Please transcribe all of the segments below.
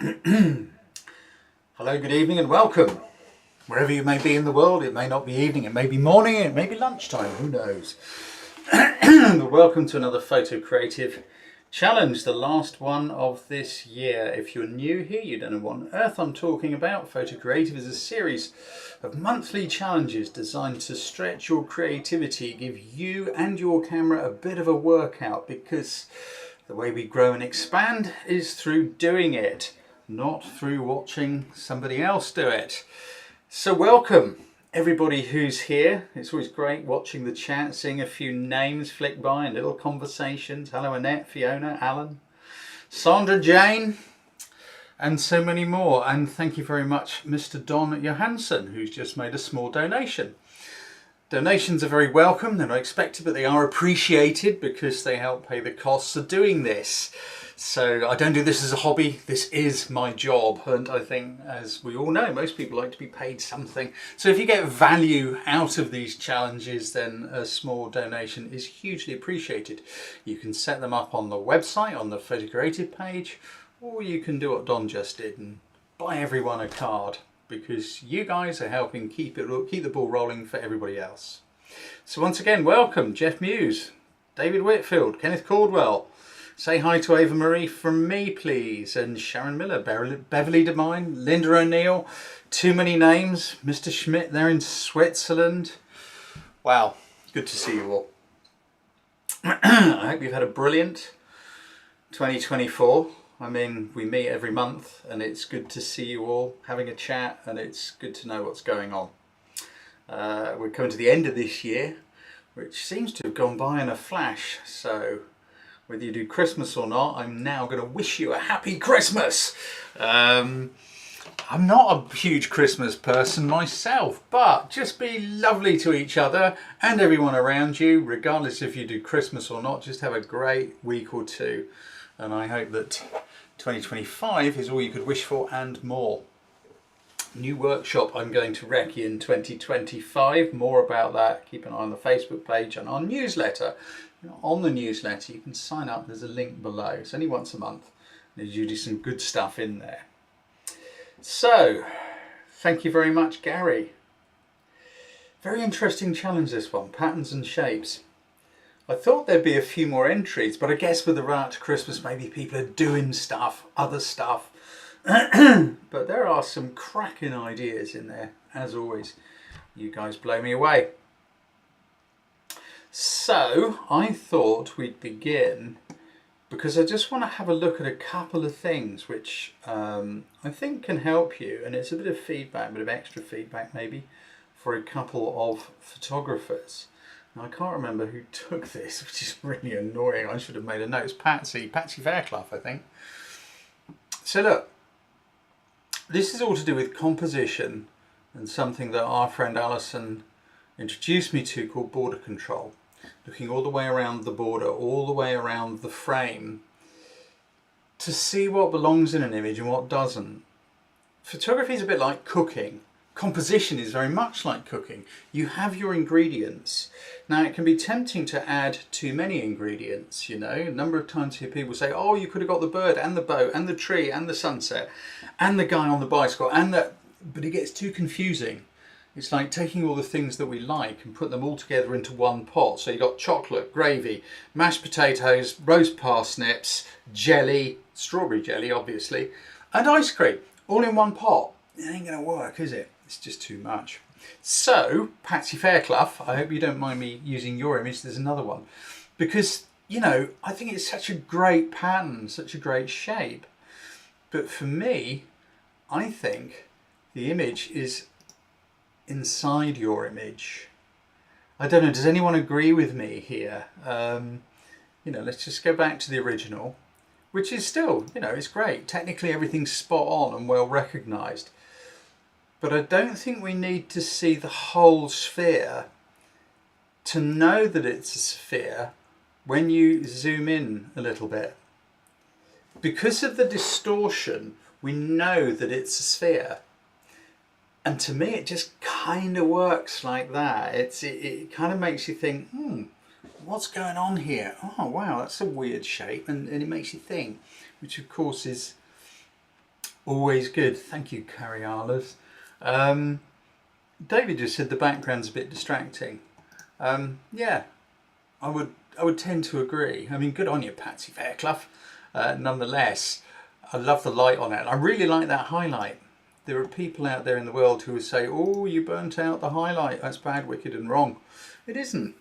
Hello, good evening and welcome. Wherever you may be in the world, it may not be evening, it may be morning, it may be lunchtime, who knows. Welcome to another Photo Creative Challenge, the last one of this year. If you're new here, you don't know what on earth I'm talking about. Photo Creative is a series of monthly challenges designed to stretch your creativity, give you and your camera a bit of a workout, because the way we grow and expand is through doing it, not through watching somebody else do it. So welcome everybody who's here. It's always great watching the chat, seeing a few names flick by and little conversations. Hello Annette, Fiona, Alan, Sandra, Jane, and so many more. And thank you very much Mr. Don Johansson, who's just made a small donation. Donations are very welcome, they're not expected, but they are appreciated because they help pay the costs of doing this. So I don't do this as a hobby, this is my job, and I think, as we all know, most people like to be paid something. So if you get value out of these challenges, then a small donation is hugely appreciated. You can set them up on the website, on the Photo Creative page, or you can do what Don just did and buy everyone a card, because you guys are helping keep the ball rolling for everybody else. So once again, welcome Jeff Muse, David Whitfield, Kenneth Caldwell. Say hi to Ava Marie from me, please, and Sharon Miller, Beverly Devine, Linda O'Neill. Too many names. Mr. Schmidt there in Switzerland. Wow, good to see you all. I hope you've had a brilliant 2024. I mean, we meet every month and it's good to see you all having a chat, and it's good to know what's going on. We're coming to the end of this year, which seems to have gone by in a flash. So whether you do Christmas or not, I'm now going to wish you a happy Christmas. I'm not a huge Christmas person myself, but just be lovely to each other and everyone around you, regardless if you do Christmas or not. Just have a great week or two. And I hope that 2025 is all you could wish for and more. New workshop I'm going to wreck in 2025. More about that. Keep an eye on the Facebook page and our newsletter. On the newsletter, you can sign up. There's a link below. It's only once a month. There's usually some good stuff in there. So, thank you very much, Gary. Very interesting challenge, this one. Patterns and shapes. I thought there'd be a few more entries, but I guess with the run up to Christmas, maybe people are doing stuff, other stuff. But there are some cracking ideas in there, as always. You guys blow me away. So I thought we'd begin, because I just want to have a look at a couple of things which I think can help you, and it's a bit of feedback, a bit of extra feedback maybe, for a couple of photographers. Now, I can't remember who took this, which is really annoying. I should have made a note. It's Patsy Fairclough, I think. So look, this is all to do with composition and something that our friend Alison introduced me to called border control. Looking all the way around the border, all the way around the frame, to see what belongs in an image and what doesn't. Photography is a bit like cooking. Composition is very much like cooking. You have your ingredients. Now, it can be tempting to add too many ingredients, you know. A number of times I hear people say, oh, you could have got the bird and the boat and the tree and the sunset and the guy on the bicycle and that, but it gets too confusing. It's like taking all the things that we like and put them all together into one pot. So you've got chocolate, gravy, mashed potatoes, roast parsnips, jelly, strawberry jelly obviously, and ice cream, all in one pot. It ain't gonna work, is it? It's just too much. So, Patsy Fairclough, I hope you don't mind me using your image, there's another one. Because, you know, I think it's such a great pattern, such a great shape. But for me, I think the image is inside your image. I don't know, does anyone agree with me here? You know, let's just go back to the original, which is still, you know, it's great. Technically everything's spot on and well recognized. But I don't think we need to see the whole sphere to know that it's a sphere when you zoom in a little bit. Because of the distortion, we know that it's a sphere. And to me, it just kind of works like that. It kind of makes you think, what's going on here? Oh, wow, that's a weird shape. And it makes you think, which of course is Always good. Thank you, Carialas. David just said the background's a bit distracting. Yeah, I would tend to agree. I mean, good on you, Patsy Fairclough. Nonetheless, I love the light on it. I really like that highlight. There are people out there in the world who would say, oh, you burnt out the highlight. That's bad, wicked and wrong. It isn't.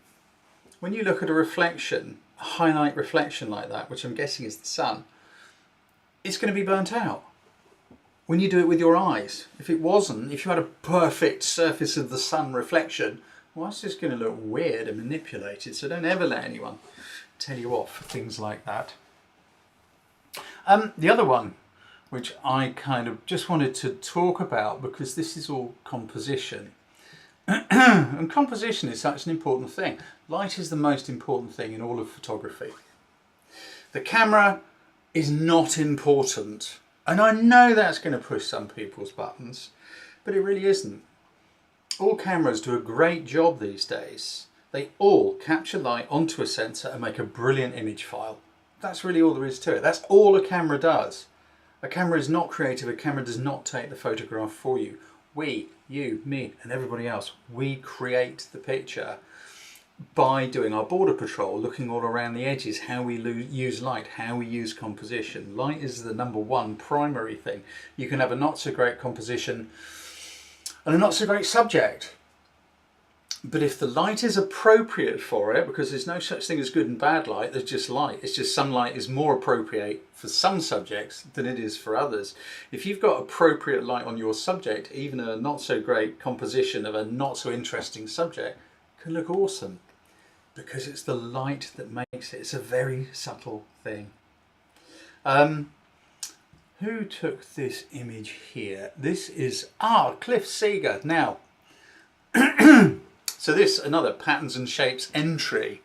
When you look at a reflection, a highlight reflection like that, which I'm guessing is the sun, it's going to be burnt out. When you do it with your eyes, if it wasn't, if you had a perfect surface of the sun reflection, well, it's just going to look weird and manipulated. So don't ever let anyone tell you off for things like that. The other one, which I kind of just wanted to talk about, because this is all composition. And composition is such an important thing. Light is the most important thing in all of photography. The camera is not important. And I know that's going to push some people's buttons, but it really isn't. All cameras do a great job these days. They all capture light onto a sensor and make a brilliant image file. That's really all there is to it. That's all a camera does. A camera is not creative. A camera does not take the photograph for you. We, you, me, and everybody else, we create the picture by doing our border patrol, looking all around the edges, how we use light, how we use composition. Light is the number one primary thing. You can have a not so great composition and a not so great subject. But if the light is appropriate for it, because there's no such thing as good and bad light, there's just light. It's just some light is more appropriate for some subjects than it is for others. If you've got appropriate light on your subject, even a not so great composition of a not so interesting subject can look awesome, because it's the light that makes it. It's a very subtle thing. Who took this image here? This is Cliff Seeger. Now, so this, another patterns and shapes entry.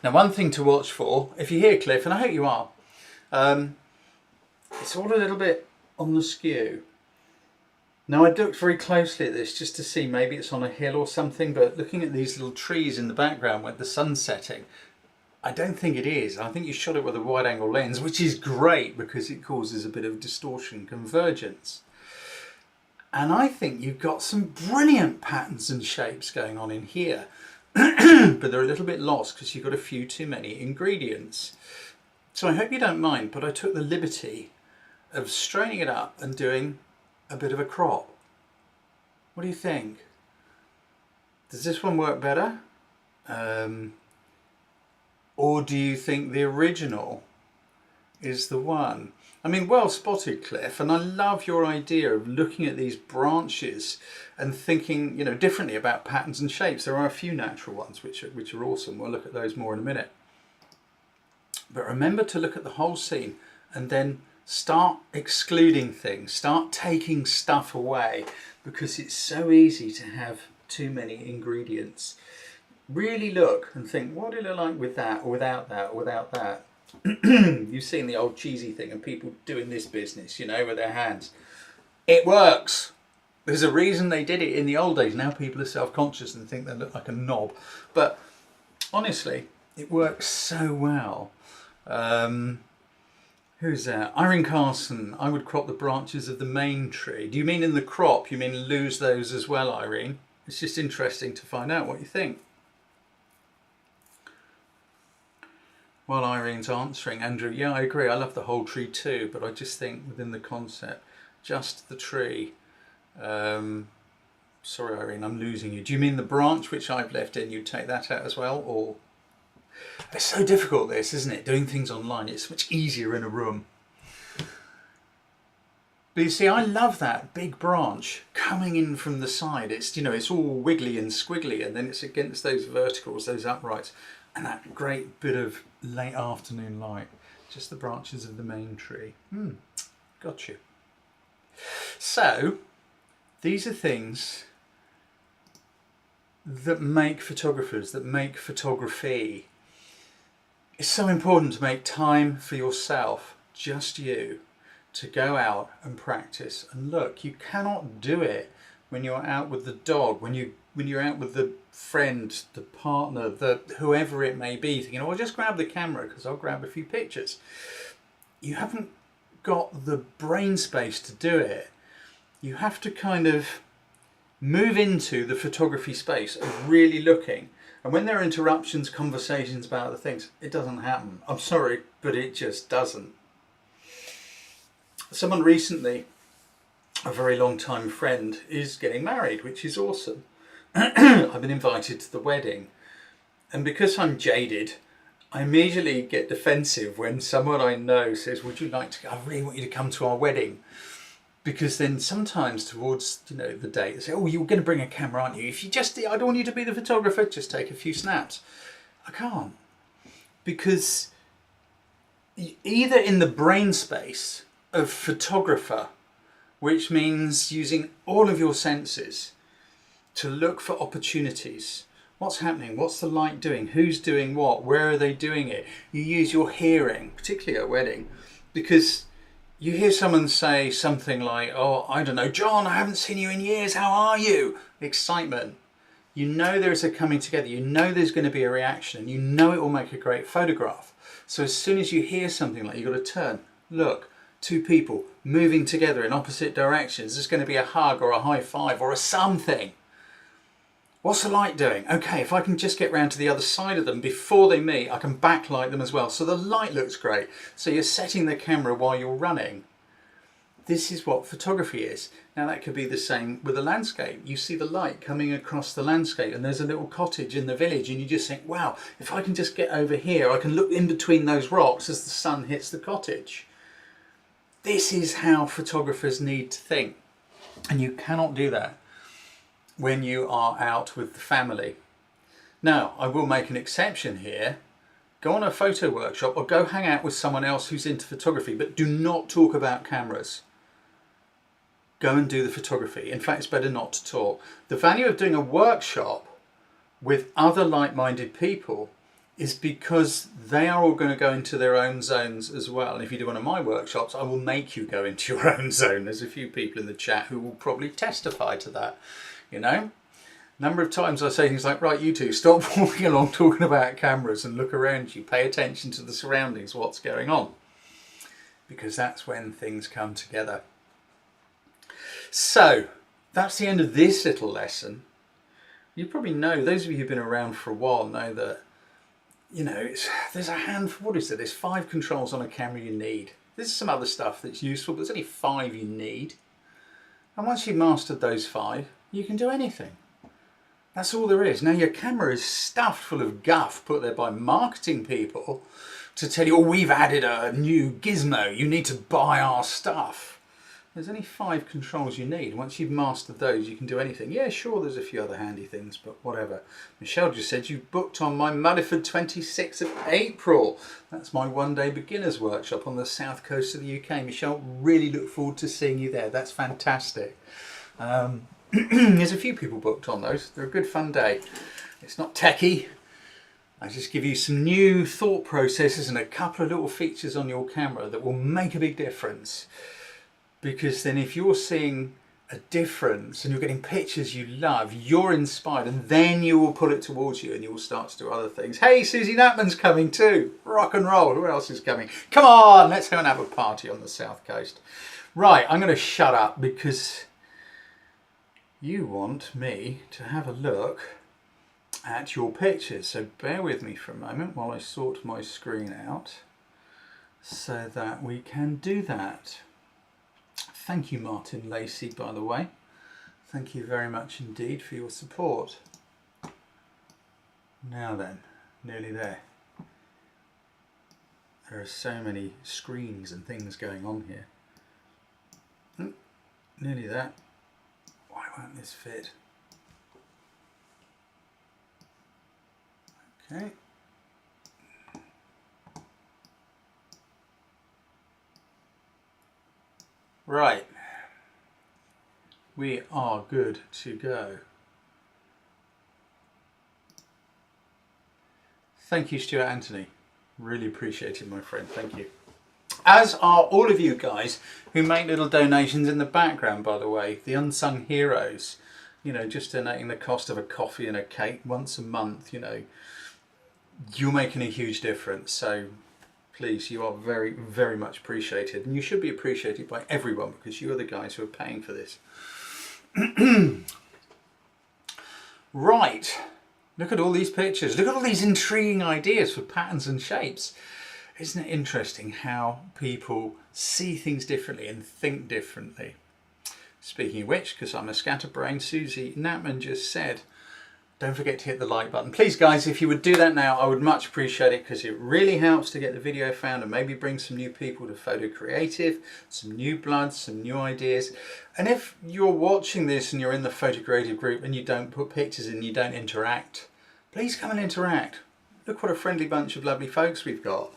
Now, one thing to watch for, if you're here, Cliff, and I hope you are, it's all a little bit on the skew. Now, I looked very closely at this just to see maybe it's on a hill or something, but looking at these little trees in the background with the sun setting, I don't think it is. I think you shot it with a wide angle lens, which is great because it causes a bit of distortion convergence. And I think you've got some brilliant patterns and shapes going on in here, but they're a little bit lost because you've got a few too many ingredients. So I hope you don't mind, but I took the liberty of straightening it up and doing a bit of a crop. What do you think? Does this one work better? Or do you think the original is the one? I mean, well spotted, Cliff, and I love your idea of looking at these branches and thinking, you know, differently about patterns and shapes. There are a few natural ones which are awesome. We'll look at those more in a minute. But remember to look at the whole scene and then start excluding things, start taking stuff away, because it's so easy to have too many ingredients. Really look and think, what did it look like with that, or without that, or without that? You've seen the old cheesy thing and people doing this business, you know, with their hands. It works. There's a reason they did it in the old days. Now people are self-conscious and think they look like a knob. But honestly, it works so well. Who's that? Irene Carson. I would crop the branches of the main tree. Do you mean in the crop? You mean lose those as well, Irene? It's just interesting to find out what you think. While Irene's answering, Andrew, yeah, I agree. I love the whole tree too, but I just think within the concept, just the tree. Sorry, Irene, I'm losing you. Do you mean the branch which I've left in? You take that out as well, or? It's so difficult, this, isn't it? Doing things online, it's much easier in a room. But you see, I love that big branch coming in from the side. It's, you know, it's all wiggly and squiggly, and then it's against those verticals, those uprights, and that great bit of late afternoon light. Just the branches of the main tree. Got you. So, these are things that make photographers, that make photography. It's so important to make time for yourself, just you, to go out and practice. And look, you cannot do it when you're out with the dog, when you're out with the friend, the partner, whoever it may be, thinking, oh, I'll just grab the camera because I'll grab a few pictures. You haven't got the brain space to do it, you have to kind of move into the photography space of really looking. And when there are interruptions, conversations about other things, it doesn't happen. I'm sorry, but it just doesn't. Someone recently, a very long time friend, is getting married, which is awesome. I've been invited to the wedding. And because I'm jaded, I immediately get defensive when someone I know says, would you like to, I really want you to come to our wedding. Because then sometimes towards, the date, they say, oh, you're going to bring a camera, aren't you? If you just, I don't want you to be the photographer, just take a few snaps. I can't. Because either in the brain space of photographer, which means using all of your senses to look for opportunities. What's happening? What's the light doing? Who's doing what? Where are they doing it? You use your hearing, particularly at a wedding, because you hear someone say something like, oh, I don't know, John, I haven't seen you in years, how are you? Excitement. You know there's a coming together, you know there's going to be a reaction, and you know it will make a great photograph. So as soon as you hear something like, you've got to turn, look, two people moving together in opposite directions, there's going to be a hug or a high five or a something. What's the light doing? Okay, if I can just get round to the other side of them before they meet, I can backlight them as well. So the light looks great. So you're setting the camera while you're running. This is what photography is. Now that could be the same with a landscape. You see the light coming across the landscape and there's a little cottage in the village and you just think, wow, if I can just get over here, I can look in between those rocks as the sun hits the cottage. This is how photographers need to think. And you cannot do that when you are out with the family. Now, I will make an exception here. Go on a photo workshop or go hang out with someone else who's into photography, but do not talk about cameras. Go and do the photography. In fact, it's better not to talk. The value of doing a workshop with other like-minded people is because they are all going to go into their own zones as well. And if you do one of my workshops, I will make you go into your own zone. There's a few people in the chat who will probably testify to that. You know, number of times I say things like, right, you two, stop walking along talking about cameras and look around you, pay attention to the surroundings, what's going on, because that's when things come together. So that's the end of this little lesson. You probably know, those of you who've been around for a while know that, there's a handful, what is it? There's 5 controls on a camera you need. There's some other stuff that's useful, but there's only 5 you need. And once you've mastered those 5, you can do anything. That's all there is. Now your camera is stuffed full of guff put there by marketing people to tell you, oh, we've added a new gizmo, you need to buy our stuff. There's only 5 controls you need. Once you've mastered those, you can do anything. Yeah, sure, there's a few other handy things, but whatever. Michelle just said you booked on my Muddyford 26th of April. That's my one-day beginners workshop on the south coast of the UK. Michelle, really look forward to seeing you there. That's fantastic. There's a few people booked on those. They're a good fun day. It's not techie. I just give you some new thought processes and a couple of little features on your camera that will make a big difference. Because then if you're seeing a difference and you're getting pictures you love, you're inspired, and then you will pull it towards you and you will start to do other things. Hey, Susie Natman's coming too. Rock and roll. Who else is coming? Come on, let's go and have a party on the south coast. Right, I'm going to shut up because you want me to have a look at your pictures. So bear with me for a moment while I sort my screen out so that we can do that. Thank you, Martin Lacey, by the way. Thank you very much indeed for your support. Now then, nearly there. There are so many screens and things going on here. Nearly there. Why won't this fit? Okay. Right. We are good to go. Thank you, Stuart Anthony. Really appreciate it, my friend. Thank you. As are all of you guys who make little donations in the background, by the way. The unsung heroes. You know, just donating the cost of a coffee and a cake once a month, you know. You're making a huge difference. So Please, you are very, very much appreciated, and you should be appreciated by everyone because you are the guys who are paying for this. Right, look at all these pictures. Look at all these intriguing ideas for patterns and shapes. Isn't it interesting how people see things differently and think differently? Speaking of which, because I'm a scatterbrain, Susie Natman just said, don't forget to hit the like button. Please guys, if you would do that now, I would much appreciate it because it really helps to get the video found and maybe bring some new people to Photo Creative, some new blood, some new ideas. And if you're watching this and you're in the Photo Creative group and you don't put pictures in, you don't interact, please come and interact. Look what a friendly bunch of lovely folks we've got.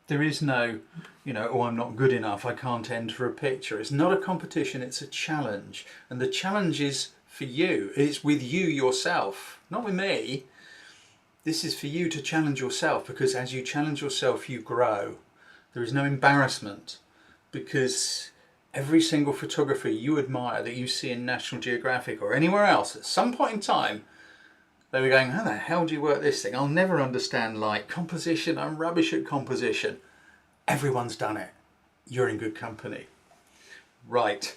There is no, oh, I'm not good enough, I can't enter a picture. It's not a competition, it's a challenge. And the challenge is for you. It's with you yourself, not with me. This is for you to challenge yourself, because as you challenge yourself, you grow. There is no embarrassment, because every single photographer you admire that you see in National Geographic or anywhere else, at some point in time, they were going, how the hell do you work this thing? I'll never understand light composition. I'm rubbish at composition. Everyone's done it. You're in good company. Right.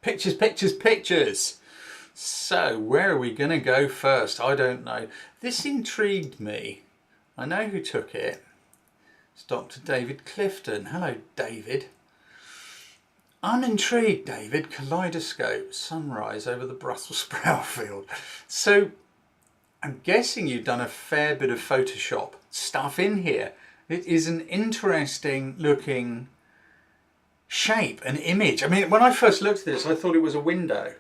Pictures, pictures, pictures. So where are we going to go first? I don't know. This intrigued me. I know who took it. It's Dr. David Clifton. Hello, David. I'm intrigued, David. Kaleidoscope, sunrise over the Brussels sprout field. So I'm guessing you've done a fair bit of Photoshop stuff in here. It is an interesting looking shape, an image. I mean, when I first looked at this, I thought it was a window.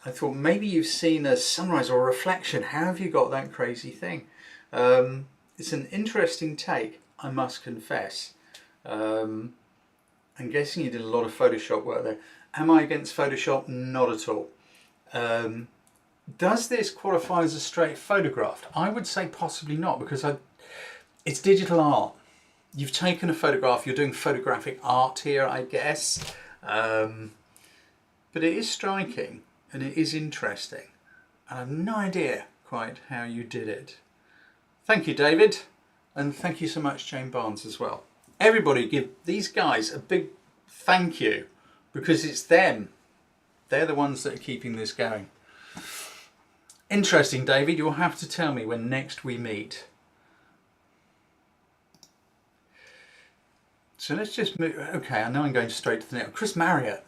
I thought maybe you've seen a sunrise or a reflection. How have you got that crazy thing? It's an interesting take, I must confess. I'm guessing you did a lot of Photoshop work there. Am I against Photoshop? Not at all. Does this qualify as a straight photograph? I would say possibly not, because it's digital art. You've taken a photograph, you're doing photographic art here, I guess. But it is striking and it is interesting. And I have no idea quite how you did it. Thank you, David. And thank you so much, Jane Barnes, as well. Everybody give these guys a big thank you, because it's them. They're the ones that are keeping this going. Interesting, David. You'll have to tell me when next we meet. So let's just move. Okay, I know I'm going straight to the next. Chris Marriott.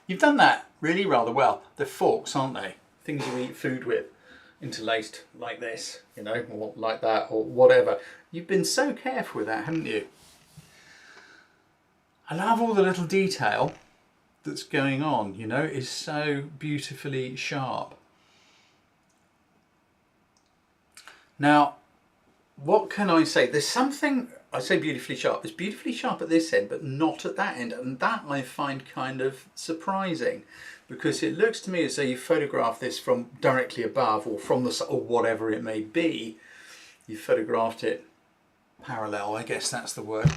You've done that really rather well. They're forks, aren't they? Things you eat food with. Interlaced like this, or like that, or whatever. You've been so careful with that, haven't you? I love all the little detail that's going on, it's so beautifully sharp. Now, what can I say? There's something, I say beautifully sharp, it's beautifully sharp at this end, but not at that end, and that I find kind of surprising, because it looks to me as though you photographed this from directly above, or from the, or whatever it may be. You photographed it parallel, I guess that's the word,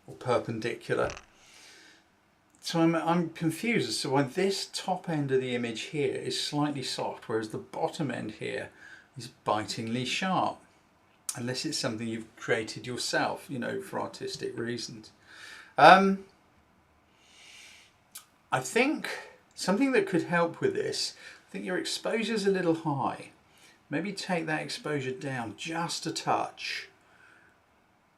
or perpendicular. So I'm confused as to why this top end of the image here is slightly soft, whereas the bottom end here is bitingly sharp. Unless it's something you've created yourself, for artistic reasons. I think something that could help with this, I think your exposure's a little high. Maybe take that exposure down just a touch,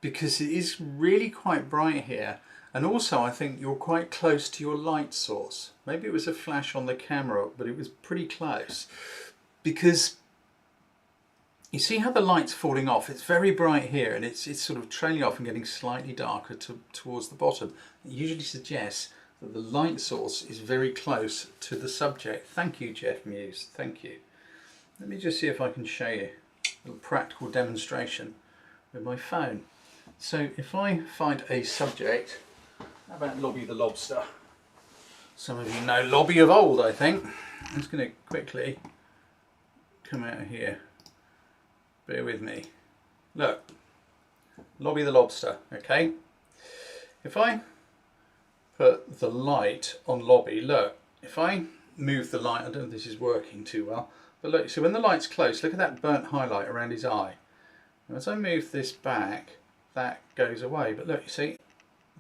because it is really quite bright here. And also I think you're quite close to your light source. Maybe it was a flash on the camera, but it was pretty close. Because you see how the light's falling off? It's very bright here, and it's sort of trailing off and getting slightly darker towards the bottom. It usually suggests that the light source is very close to the subject. Thank you, Jeff Muse, thank you. Let me just see if I can show you a little practical demonstration with my phone. So if I find a subject, how about Lobby the Lobster? Some of you know Lobby of old, I think. I'm just going to quickly come out of here. Bear with me. Look, Lobby the Lobster, okay? If I put the light on Lobby, look, if I move the light, I don't know if this is working too well, but look, so when the light's close, look at that burnt highlight around his eye. Now, as I move this back, that goes away. But look, you see,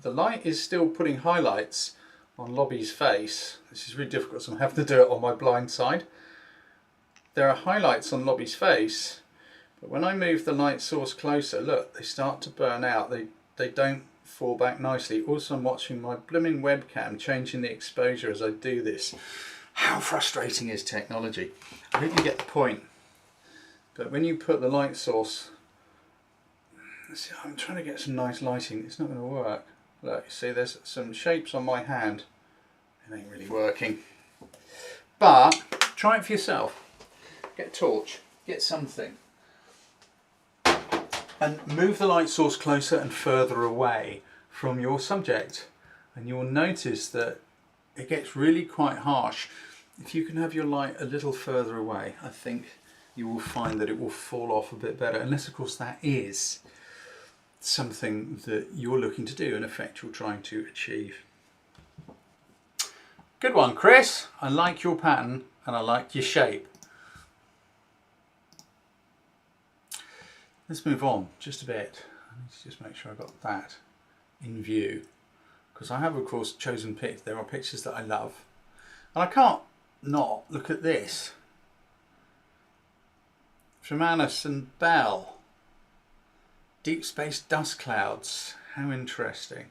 the light is still putting highlights on Lobby's face. This is really difficult, so I'm having to do it on my blind side. There are highlights on Lobby's face, but when I move the light source closer, look, they start to burn out. They don't fall back nicely. Also, I'm watching my blooming webcam changing the exposure as I do this. How frustrating is technology? I hope you get the point. But when you put the light source, see, I'm trying to get some nice lighting. It's not going to work. Look, you see, there's some shapes on my hand. It ain't really working. But try it for yourself. Get a torch, get something, and move the light source closer and further away from your subject, and you'll notice that it gets really quite harsh. If you can have your light a little further away, I think you will find that it will fall off a bit better, unless of course that is something that you're looking to do, an effect you're trying to achieve. Good one, Chris. I like your pattern and I like your shape. Let's move on just a bit. I need to just make sure I got that in view, because I have of course chosen pictures. There are pictures that I love, and I can't not look at this. Germanus and Bell. Deep space dust clouds. How interesting.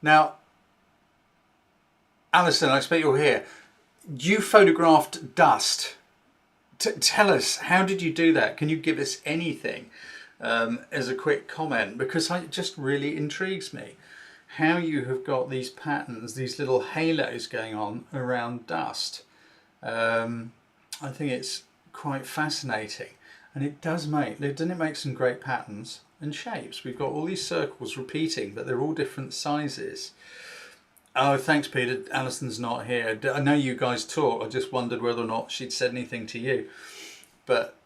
Now, Alison, I expect you're here. You photographed dust. Tell us, how did you do that? Can you give us anything as a quick comment? Because it just really intrigues me how you have got these patterns, these little halos going on around dust. I think it's quite fascinating, and it doesn't it make some great patterns and shapes? We've got all these circles repeating, but they're all different sizes. Oh, thanks, Peter. Alison's not here. I know you guys talk. I just wondered whether or not she'd said anything to you. But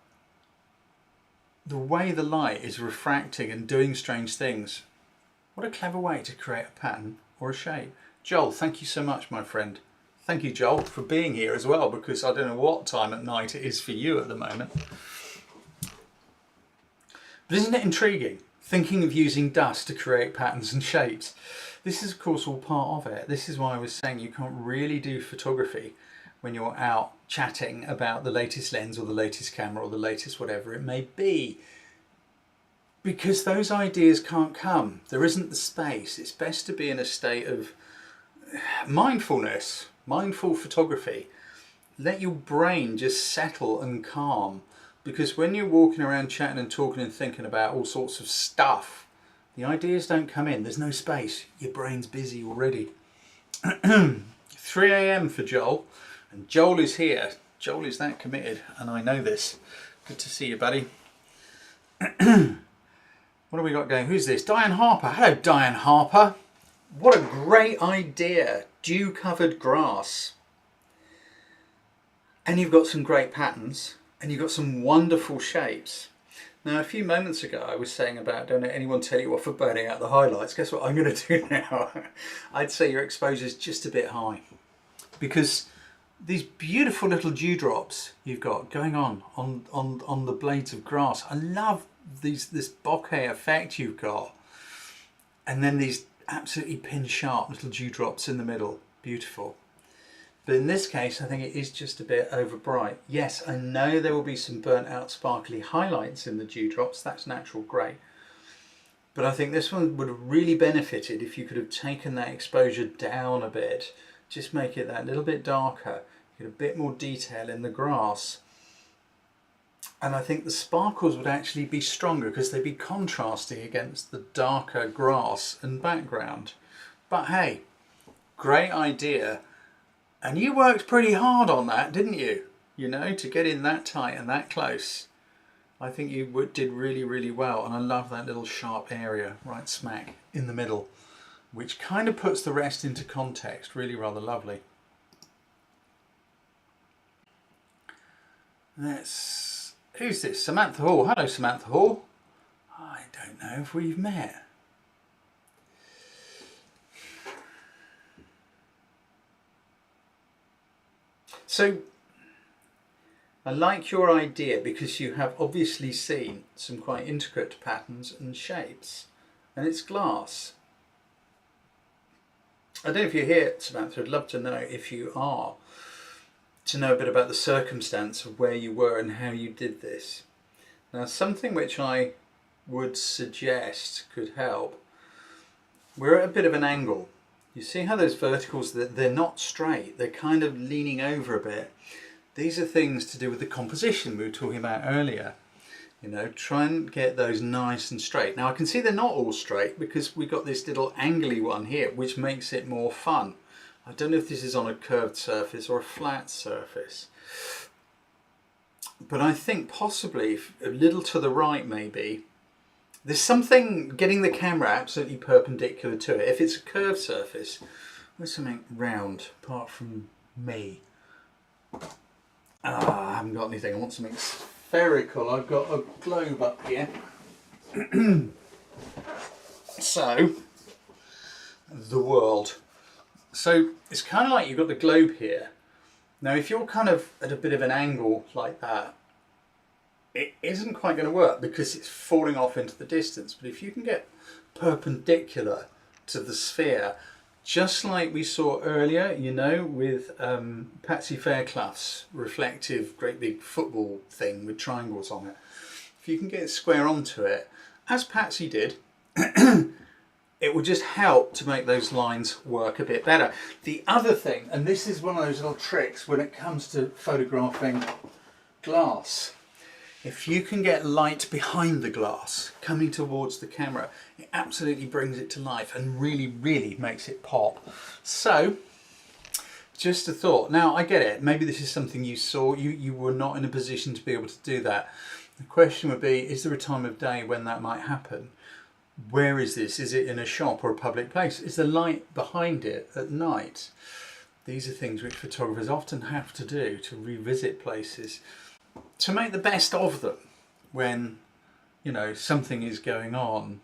the way the light is refracting and doing strange things, what a clever way to create a pattern or a shape. Joel, thank you so much, my friend. Thank you, Joel, for being here as well, because I don't know what time at night it is for you at the moment. But isn't it intriguing, thinking of using dust to create patterns and shapes? This is of course all part of it. This is why I was saying you can't really do photography when you're out chatting about the latest lens or the latest camera or the latest whatever it may be, because those ideas can't come. There isn't the space. It's best to be in a state of mindfulness, mindful photography. Let your brain just settle and calm, because when you're walking around chatting and talking and thinking about all sorts of stuff, the ideas don't come in. There's no space. Your brain's busy already. 3 a.m. for Joel, and Joel is here. Joel is that committed, and I know this. Good to see you, buddy. What have we got going? Who's this? Diane Harper. Hello, Diane Harper. What a great idea. Dew-covered grass. And you've got some great patterns, and you've got some wonderful shapes. Now, a few moments ago, I was saying about don't let anyone tell you off for burning out the highlights. Guess what I'm going to do now? I'd say your exposure is just a bit high, because these beautiful little dewdrops you've got going on the blades of grass. I love this bokeh effect you've got, and then these absolutely pin sharp little dewdrops in the middle. Beautiful. But in this case, I think it is just a bit over bright. Yes, I know there will be some burnt out sparkly highlights in the dewdrops. That's natural, great. But I think this one would have really benefited if you could have taken that exposure down a bit. Just make it that little bit darker. Get a bit more detail in the grass. And I think the sparkles would actually be stronger because they'd be contrasting against the darker grass and background. But hey, great idea. And you worked pretty hard on that, didn't you? You know, to get in that tight and that close. I think you did really, really well. And I love that little sharp area right smack in the middle, which kind of puts the rest into context. Really rather lovely. Who's this? Samantha Hall. Hello, Samantha Hall. I don't know if we've met. So I like your idea because you have obviously seen some quite intricate patterns and shapes, and it's glass. I don't know if you're here, Samantha. I'd love to know if you are, to know a bit about the circumstance of where you were and how you did this. Now, something which I would suggest could help, we're at a bit of an angle. You see how those verticals, they're not straight, they're kind of leaning over a bit. These are things to do with the composition we were talking about earlier. You know, try and get those nice and straight. Now I can see they're not all straight because we've got this little angly one here, which makes it more fun. I don't know if this is on a curved surface or a flat surface, but I think possibly a little to the right maybe. There's something getting the camera absolutely perpendicular to it. If it's a curved surface, there's something round apart from me. I haven't got anything. I want something spherical. I've got a globe up here. So, the world. So it's kind of like you've got the globe here. Now if you're kind of at a bit of an angle like that, it isn't quite going to work because it's falling off into the distance. But if you can get perpendicular to the sphere, just like we saw earlier, you know, with Patsy Fairclough's reflective great big football thing with triangles on it. If you can get square onto it, as Patsy did, it will just help to make those lines work a bit better. The other thing, and this is one of those little tricks when it comes to photographing glass, if you can get light behind the glass coming towards the camera, it absolutely brings it to life and really, really makes it pop. So, just a thought. Now, I get it. Maybe this is something you saw. You were not in a position to be able to do that. The question would be, is there a time of day when that might happen? Where is this? Is it in a shop or a public place? Is the light behind it at night? These are things which photographers often have to do to revisit places, to make the best of them when, you know, something is going on.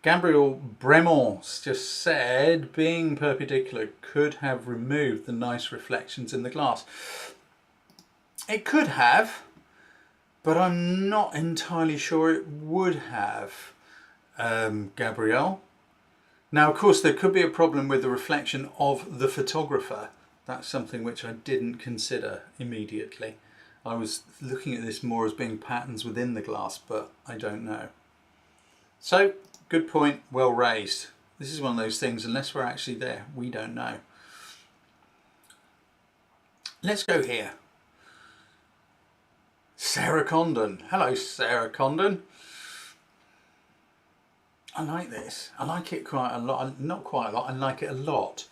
Gabriel Bremont just said being perpendicular could have removed the nice reflections in the glass. It could have, but I'm not entirely sure it would have, Gabrielle. Now, of course, there could be a problem with the reflection of the photographer. That's something which I didn't consider immediately. I was looking at this more as being patterns within the glass, but I don't know. So, good point, well raised. This is one of those things, unless we're actually there, we don't know. Let's go here. Sarah Condon. Hello, Sarah Condon. I like this. I like it quite a lot. Not quite a lot, I like it a lot.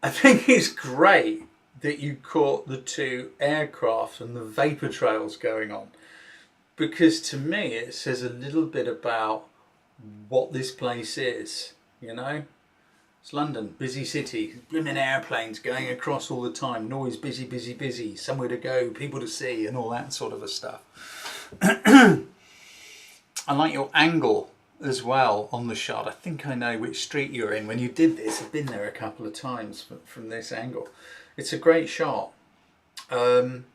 I think it's great that you caught the two aircraft and the vapor trails going on, because to me it says a little bit about what this place is, you know. It's London, busy city, blooming airplanes going across all the time, noise, busy, busy, busy, somewhere to go, people to see and all that sort of stuff. I like your angle as well on the shot. I think I know which street you're in. When you did this, I've been there a couple of times from this angle. It's a great shot. And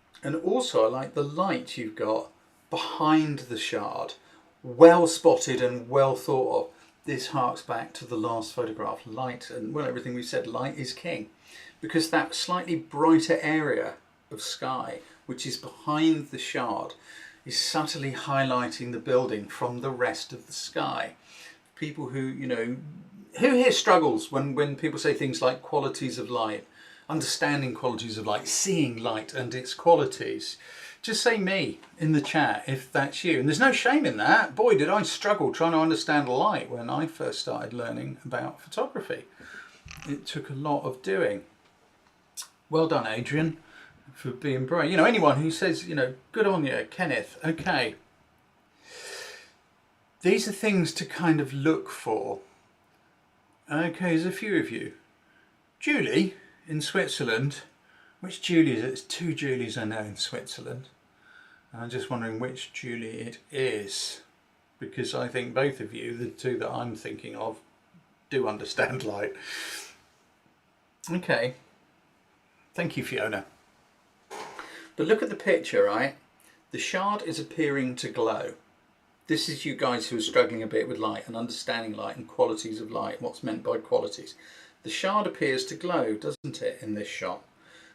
also I like the light you've got behind the shard. Well spotted and well thought of. This harks back to the last photograph. Light, and well, everything we said, light is king. Because that slightly brighter area of sky, which is behind the shard, is subtly highlighting the building from the rest of the sky. People who, you know, who here struggles when people say things like qualities of light, understanding qualities of light, seeing light and its qualities? Just say me in the chat if that's you. And there's no shame in that. Boy, did I struggle trying to understand light when I first started learning about photography. It took a lot of doing. Well done, Adrian, for being brave. You know, anyone who says, you know, good on you, Kenneth. Okay. These are things to kind of look for. Okay, there's a few of you. Julie in Switzerland. Which Julie is it? There's two Julies I know in Switzerland. I'm just wondering which Julie it is. because I think both of you, the two that I'm thinking of, do understand light. Okay, thank you, Fiona. But look at the picture, right? The shard is appearing to glow. This is you guys who are struggling a bit with light and understanding light and qualities of light, what's meant by qualities. The shard appears to glow, doesn't it, in this shot?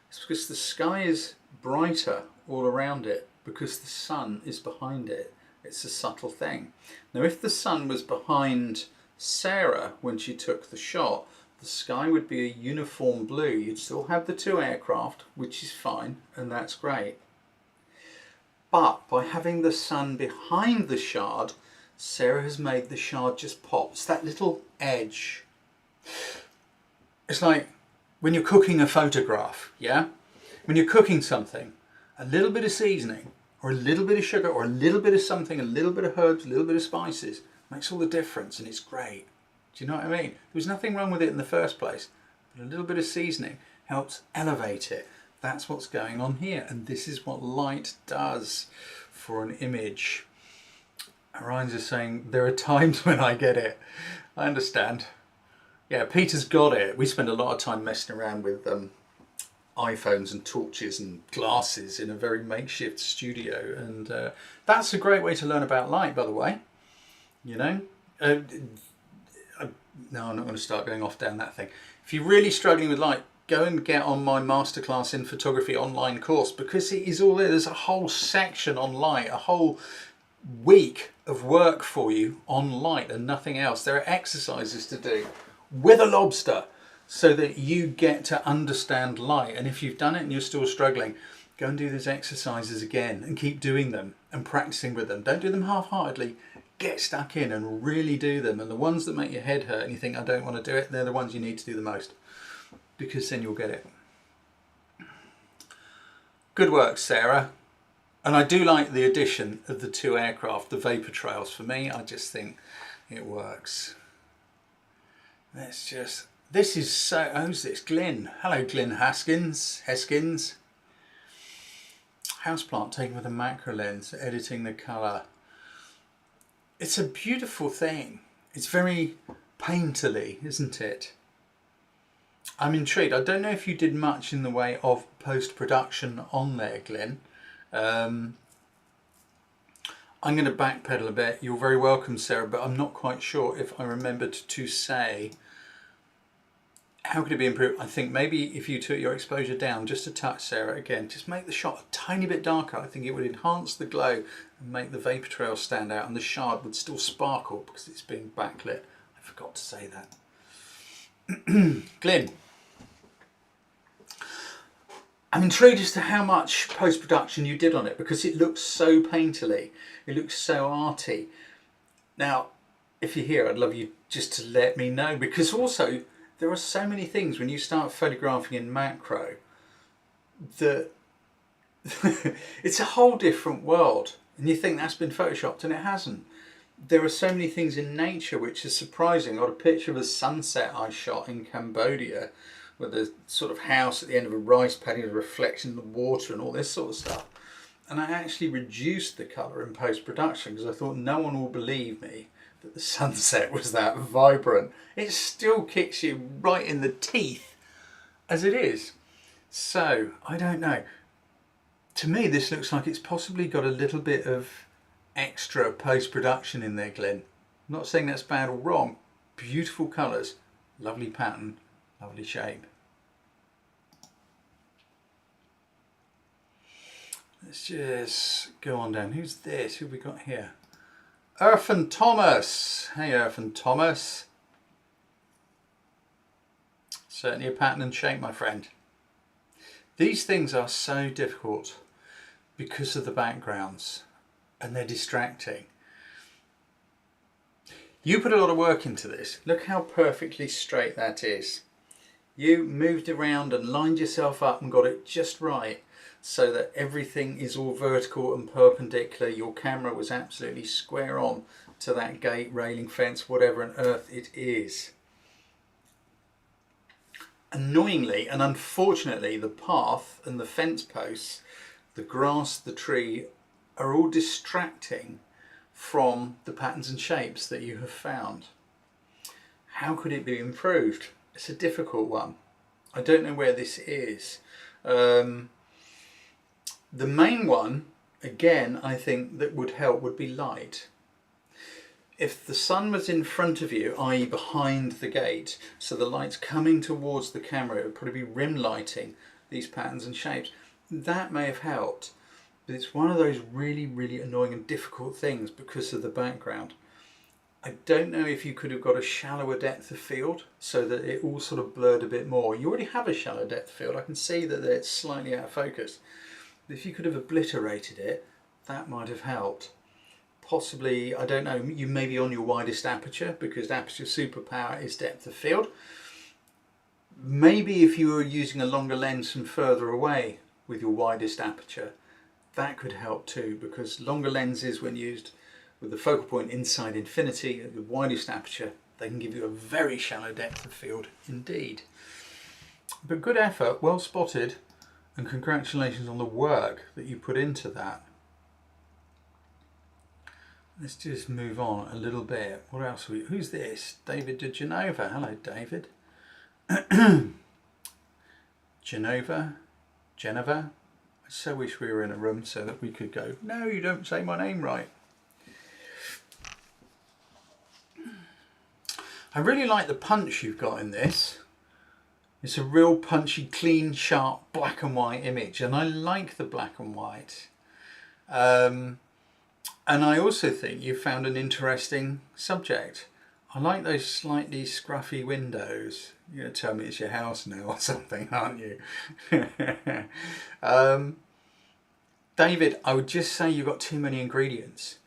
It's because the sky is brighter all around it, because the sun is behind it. It's a subtle thing. Now, if the sun was behind Sarah when she took the shot, the sky would be a uniform blue. You'd still have the two aircraft, which is fine, and that's great. But by having the sun behind the shard, Sarah has made the shard just pop. It's that little edge. It's like when you're cooking a photograph, yeah? When you're cooking something, a little bit of seasoning, or a little bit of sugar, or a little bit of something, a little bit of herbs, a little bit of spices, makes all the difference, and it's great. Do you know what I mean? There was nothing wrong with it in the first place, but a little bit of seasoning helps elevate it. That's what's going on here, and this is what light does for an image. Orion's is saying, there are times when I get it. I understand. Yeah, Peter's got it. We spend a lot of time messing around with iPhones and torches and glasses in a very makeshift studio, and that's a great way to learn about light, by the way. You know? No, I'm not going to start going off down that thing. If you're really struggling with light, go and get on my masterclass in photography online course, because it is all there. There's a whole section on light, a whole week of work for you on light and nothing else. There are exercises to do with a lobster so that you get to understand light. And if you've done it and you're still struggling, go and do those exercises again and keep doing them and practicing with them. Don't do them half-heartedly. Get stuck in and really do them. And the ones that make your head hurt and you think, I don't want to do it, they're the ones you need to do the most, because then you'll get it. Good work, Sarah. And I do like the addition of the two aircraft, the vapor trails. For me, I just think it works. Let's just, this is so, who's this? Glyn. Hello, Glyn Heskins. Houseplant taken with a macro lens, editing the colour. It's a beautiful thing. It's very painterly, isn't it? I'm intrigued. I don't know if you did much in the way of post-production on there, Glenn. I'm going to backpedal a bit. You're very welcome, Sarah, but I'm not quite sure if I remembered to say how could it be improved. I think maybe if you took your exposure down just a touch, Sarah, again, just make the shot a tiny bit darker. I think it would enhance the glow and make the vapor trail stand out, and the shard would still sparkle because it's being backlit. I forgot to say that. Glyn, I'm intrigued as to how much post-production you did on it, because it looks so painterly, it looks so arty. Now, if you're here, I'd love you just to let me know, because also there are so many things when you start photographing in macro that it's a whole different world, and you think that's been photoshopped, and it hasn't. There are so many things in nature which are surprising. I got a picture of a sunset I shot in Cambodia with a sort of house at the end of a rice paddy with a reflection in the water and all this sort of stuff. And I actually reduced the colour in post-production because I thought no one will believe me that the sunset was that vibrant. It still kicks you right in the teeth as it is. So, I don't know. To me, this looks like it's possibly got a little bit of extra post-production in there, Glenn. I'm not saying that's bad or wrong. Beautiful colours, lovely pattern, lovely shape. Let's just go on down. Who's this? Who have we got here? Irfan Thomas. Hey, Irfan Thomas. Certainly a pattern and shape, my friend. These things are so difficult because of the backgrounds, and they're distracting. You put a lot of work into this. Look how perfectly straight that is. You moved around and lined yourself up and got it just right so that everything is all vertical and perpendicular. Your camera was absolutely square on to that gate, railing, fence, whatever on earth it is. Annoyingly and unfortunately, the path and the fence posts, the grass, the tree, are all distracting from the patterns and shapes that you have found. How could it be improved? It's a difficult one. I don't know where this is. The main one, again, I think that would help would be light. If the sun was in front of you, i.e. behind the gate, so the light's coming towards the camera, it would probably be rim lighting these patterns and shapes. That may have helped, but it's one of those really, really annoying and difficult things because of the background. I don't know if you could have got a shallower depth of field so that it all sort of blurred a bit more. You already have a shallow depth of field. I can see that it's slightly out of focus. But if you could have obliterated it, that might have helped. Possibly, I don't know, you may be on your widest aperture because aperture superpower is depth of field. Maybe if you were using a longer lens from further away with your widest aperture, that could help too, because longer lenses, when used with the focal point inside infinity at the widest aperture, they can give you a very shallow depth of field indeed. But good effort, well spotted, and congratulations on the work that you put into that. Let's just move on a little bit. What else? Who's this? David de Genova. Hello, David. Genova. I so wish we were in a room so that we could go, no, you don't say my name right. I really like the punch you've got in this. It's a real punchy, clean, sharp, black and white image, and I like the black and white. And I also think you found an interesting subject. I like those slightly scruffy windows. You're going to tell me it's your house now or something, aren't you? David, I would just say you've got too many ingredients.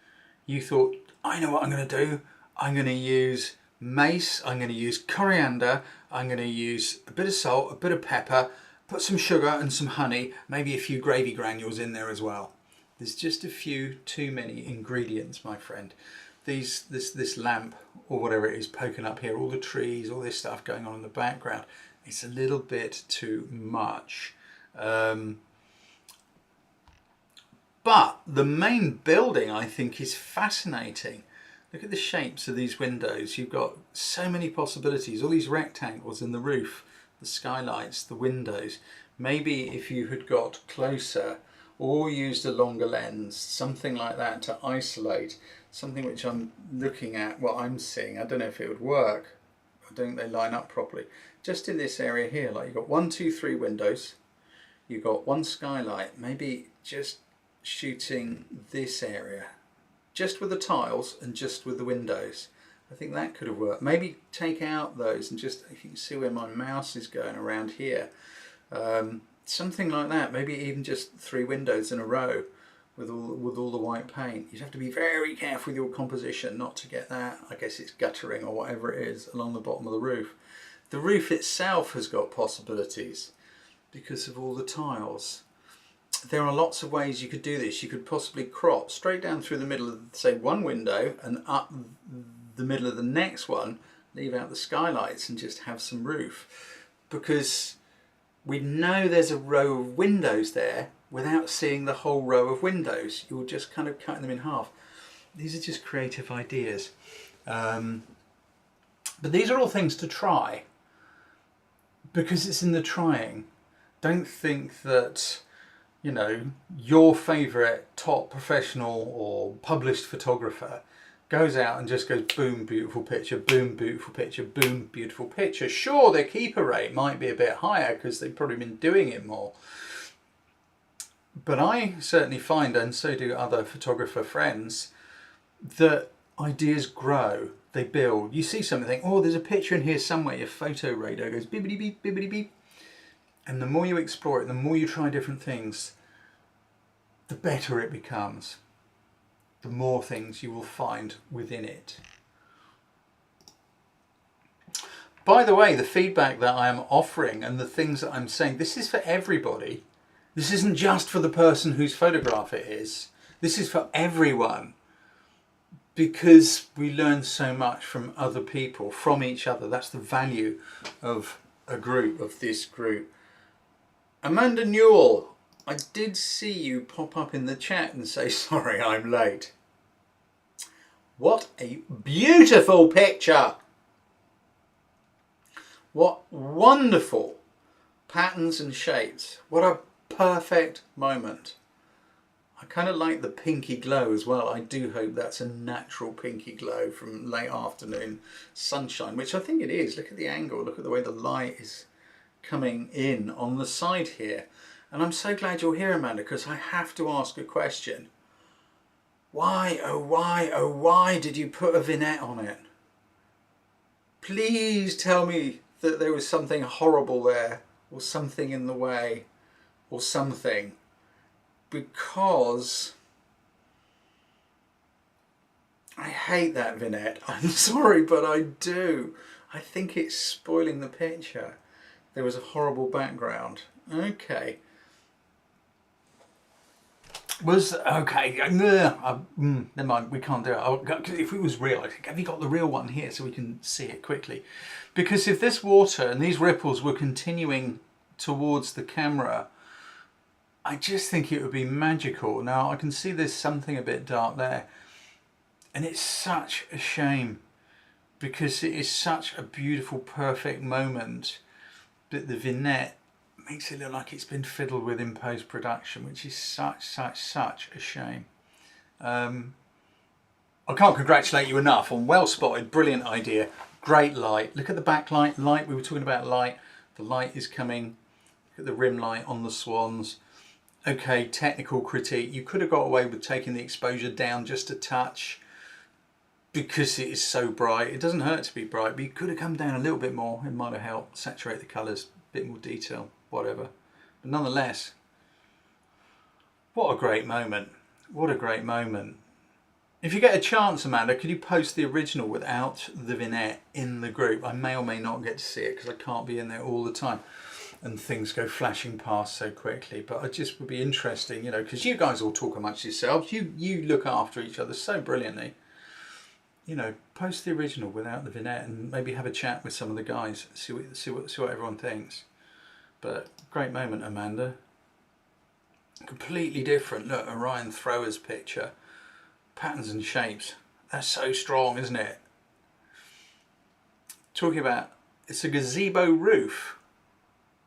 You thought, I know what I'm going to do. I'm going to use mace, I'm going to use coriander, I'm going to use a bit of salt, a bit of pepper, put some sugar and some honey, maybe a few gravy granules in there as well. There's just a few too many ingredients, my friend. This lamp or whatever it is poking up here, all the trees, all this stuff going on in the background, it's a little bit too much. But the main building I think is fascinating. Look at the shapes of these windows. You've got so many possibilities, all these rectangles in the roof, the skylights, the windows. Maybe if you had got closer or used a longer lens, something like that to isolate something which I'm looking at, what I'm seeing. I don't know if it would work. I don't think they line up properly. Just in this area here, like you've got 1, 2, 3 windows, you've got one skylight, maybe just shooting this area, just with the tiles and just with the windows. I think that could have worked. Maybe take out those and just, if you can see where my mouse is going around here, something like that. Maybe even just 3 windows in a row with all the white paint. You'd have to be very careful with your composition not to get that, I guess it's guttering or whatever it is, along the bottom of the roof. The roof itself has got possibilities because of all the tiles. There are lots of ways you could do this. You could possibly crop straight down through the middle of, say, one window and up the middle of the next one, leave out the skylights and just have some roof. Because we know there's a row of windows there without seeing the whole row of windows. You're just kind of cutting them in half. These are just creative ideas. But these are all things to try because it's in the trying. Don't think that, you know, your favourite top professional or published photographer goes out and just goes boom, beautiful picture, boom, beautiful picture, boom, beautiful picture. Sure, their keeper rate might be a bit higher because they've probably been doing it more. But I certainly find, and so do other photographer friends, that ideas grow, they build. You see something, think, oh, there's a picture in here somewhere, your photo radar goes bibbidi beep, bibbidi beep. And the more you explore it, the more you try different things, the better it becomes. The more things you will find within it. By the way, the feedback that I am offering and the things that I'm saying, this is for everybody. This isn't just for the person whose photograph it is. This is for everyone. Because we learn so much from other people, from each other. That's the value of a group, of this group. Amanda Newell, I did see you pop up in the chat and say, sorry, I'm late. What a beautiful picture! What wonderful patterns and shapes. What a perfect moment. I kind of like the pinky glow as well. I do hope that's a natural pinky glow from late afternoon sunshine, which I think it is. Look at the angle, look at the way the light is coming in on the side here. And I'm so glad you're here, Amanda, because I have to ask a question. Why, oh why, oh why did you put a vignette on it? Please tell me that there was something horrible there, or something in the way, or something. Because I hate that vignette. I'm sorry, but I do. I think it's spoiling the picture. There was a horrible background. Okay. Never mind, we can't do it. If it was real, I think, have you got the real one here so we can see it quickly? Because if this water and these ripples were continuing towards the camera, I just think it would be magical. Now I can see there's something a bit dark there, and it's such a shame because it is such a beautiful, perfect moment that the vignette makes it look like it's been fiddled with in post-production, which is such a shame. I can't congratulate you enough on well spotted, brilliant idea, great light. Look at the backlight light. We were talking about light. The light is coming. Look at the rim light on the swans. Okay, technical critique. You could have got away with taking the exposure down just a touch because it is so bright. It doesn't hurt to be bright, but you could have come down a little bit more. It might have helped saturate the colours, a bit more detail, whatever. But nonetheless, what a great moment. What a great moment. If you get a chance, Amanda, could you post the original without the vignette in the group? I may or may not get to see it because I can't be in there all the time and things go flashing past so quickly. But it just would be interesting, you know, because you guys all talk amongst yourselves. You look after each other so brilliantly. You know, post the original without the vignette and maybe have a chat with some of the guys, see what everyone thinks. But great moment, Amanda. Completely different. Look, Orion Thrower's picture. Patterns and shapes. That's so strong, isn't it? Talking about, it's a gazebo roof.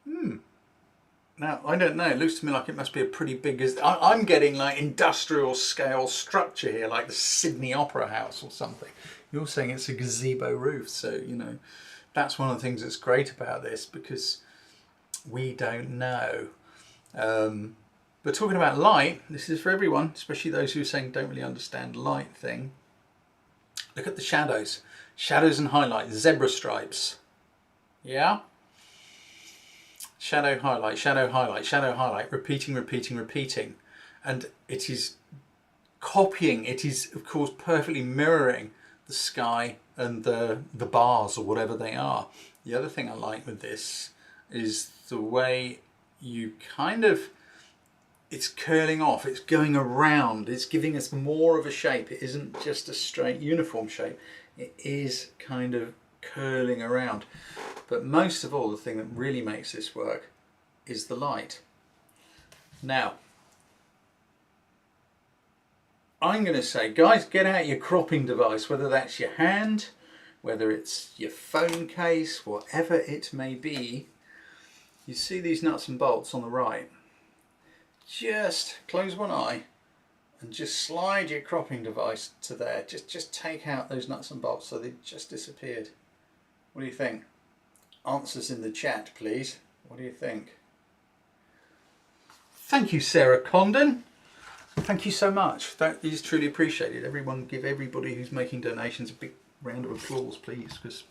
Now, I don't know. It looks to me like it must be a pretty big... I'm getting like industrial scale structure here, like the Sydney Opera House or something. You're saying it's a gazebo roof. So, you know, that's one of the things that's great about this because we don't know. But talking about light, this is for everyone, especially those who are saying don't really understand light thing. Look at the shadows. Shadows and highlights, zebra stripes. Yeah? Shadow, highlight, shadow, highlight, shadow, highlight, repeating. And it is copying, it is of course perfectly mirroring the sky and the bars or whatever they are. The other thing I like with this is the way you kind of, it's curling off, it's going around, it's giving us more of a shape. It isn't just a straight uniform shape, it is kind of curling around. But most of all, the thing that really makes this work is the light. Now, I'm going to say, guys, get out your cropping device, whether that's your hand, whether it's your phone case, whatever it may be. You see these nuts and bolts on the right. Just close one eye and just slide your cropping device to there. Just take out those nuts and bolts so they just disappeared. What do you think? Answers in the chat, please. What do you think? Thank you, Sarah Condon. Thank you so much. That is truly appreciated. Everyone, give everybody who's making donations a big round of applause, please, because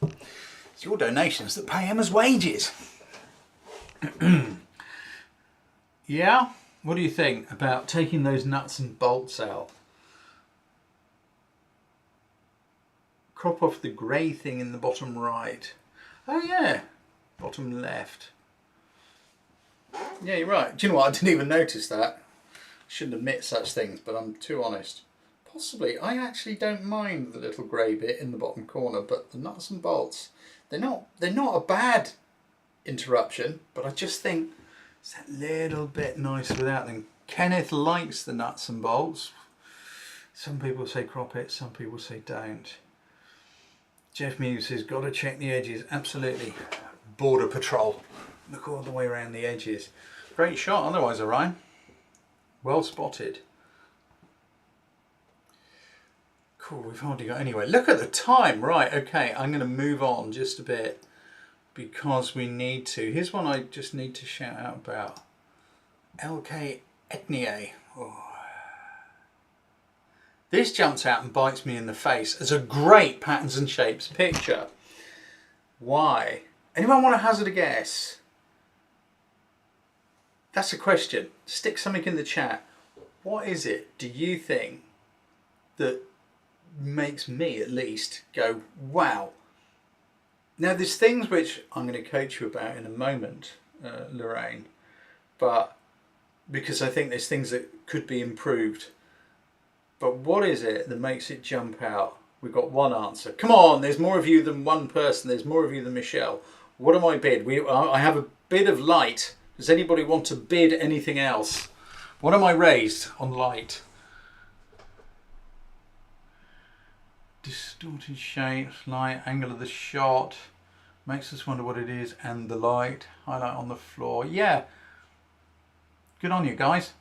it's your donations that pay Emma's wages. Yeah? What do you think about taking those nuts and bolts out? Crop off the grey thing in the bottom right. Oh yeah, bottom left. Yeah, you're right. Do you know what? I didn't even notice that. Shouldn't admit such things, but I'm too honest. Possibly. I actually don't mind the little grey bit in the bottom corner, but the nuts and bolts, they're not a bad interruption, but I just think it's that little bit nice without them. Kenneth likes the nuts and bolts. Some people say crop it, some people say don't. Jeff Muse says, got to check the edges. Absolutely. Border patrol. Look all the way around the edges. Great shot otherwise, Orion. Well spotted. Cool, we've hardly got anyway. Look at the time. Right, okay, I'm going to move on just a bit because we need to. Here's one I just need to shout out about. LK Etnie. Oh. This jumps out and bites me in the face as a great patterns and shapes picture. Why? Anyone want to hazard a guess? That's a question. Stick something in the chat. What is it, do you think, that makes me at least go, wow? Now there's things which I'm going to coach you about in a moment, Lorraine, but because I think there's things that could be improved. But what is it that makes it jump out? We've got one answer. Come on, there's more of you than one person. There's more of you than Michelle. What am I bid? I have a bid of light. Does anybody want to bid anything else? What am I raised on light? Distorted shapes, light, angle of the shot. Makes us wonder what it is. And the light. Highlight on the floor. Yeah. Good on you guys.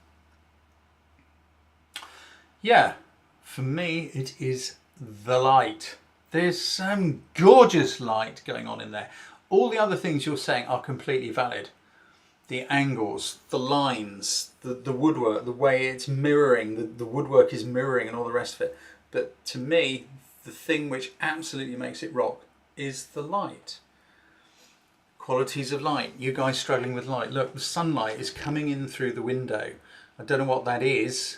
Yeah, for me it is the light. There's some gorgeous light going on in there. All the other things you're saying are completely valid. The angles, the lines, the woodwork, the way it's mirroring, the woodwork is mirroring and all the rest of it. But to me, the thing which absolutely makes it rock is the light. Qualities of light. You guys struggling with light. Look, the sunlight is coming in through the window. I don't know what that is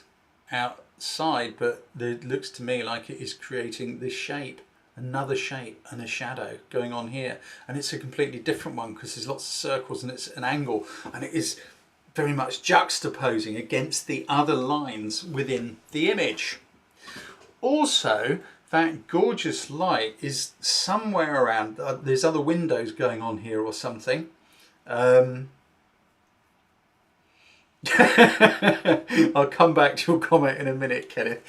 outside, but it looks to me like it is creating this shape, another shape and a shadow going on here, and it's a completely different one because there's lots of circles and it's an angle, and it is very much juxtaposing against the other lines within the image. Also, that gorgeous light is somewhere around, there's other windows going on here or something. I'll come back to your comment in a minute, Kenneth.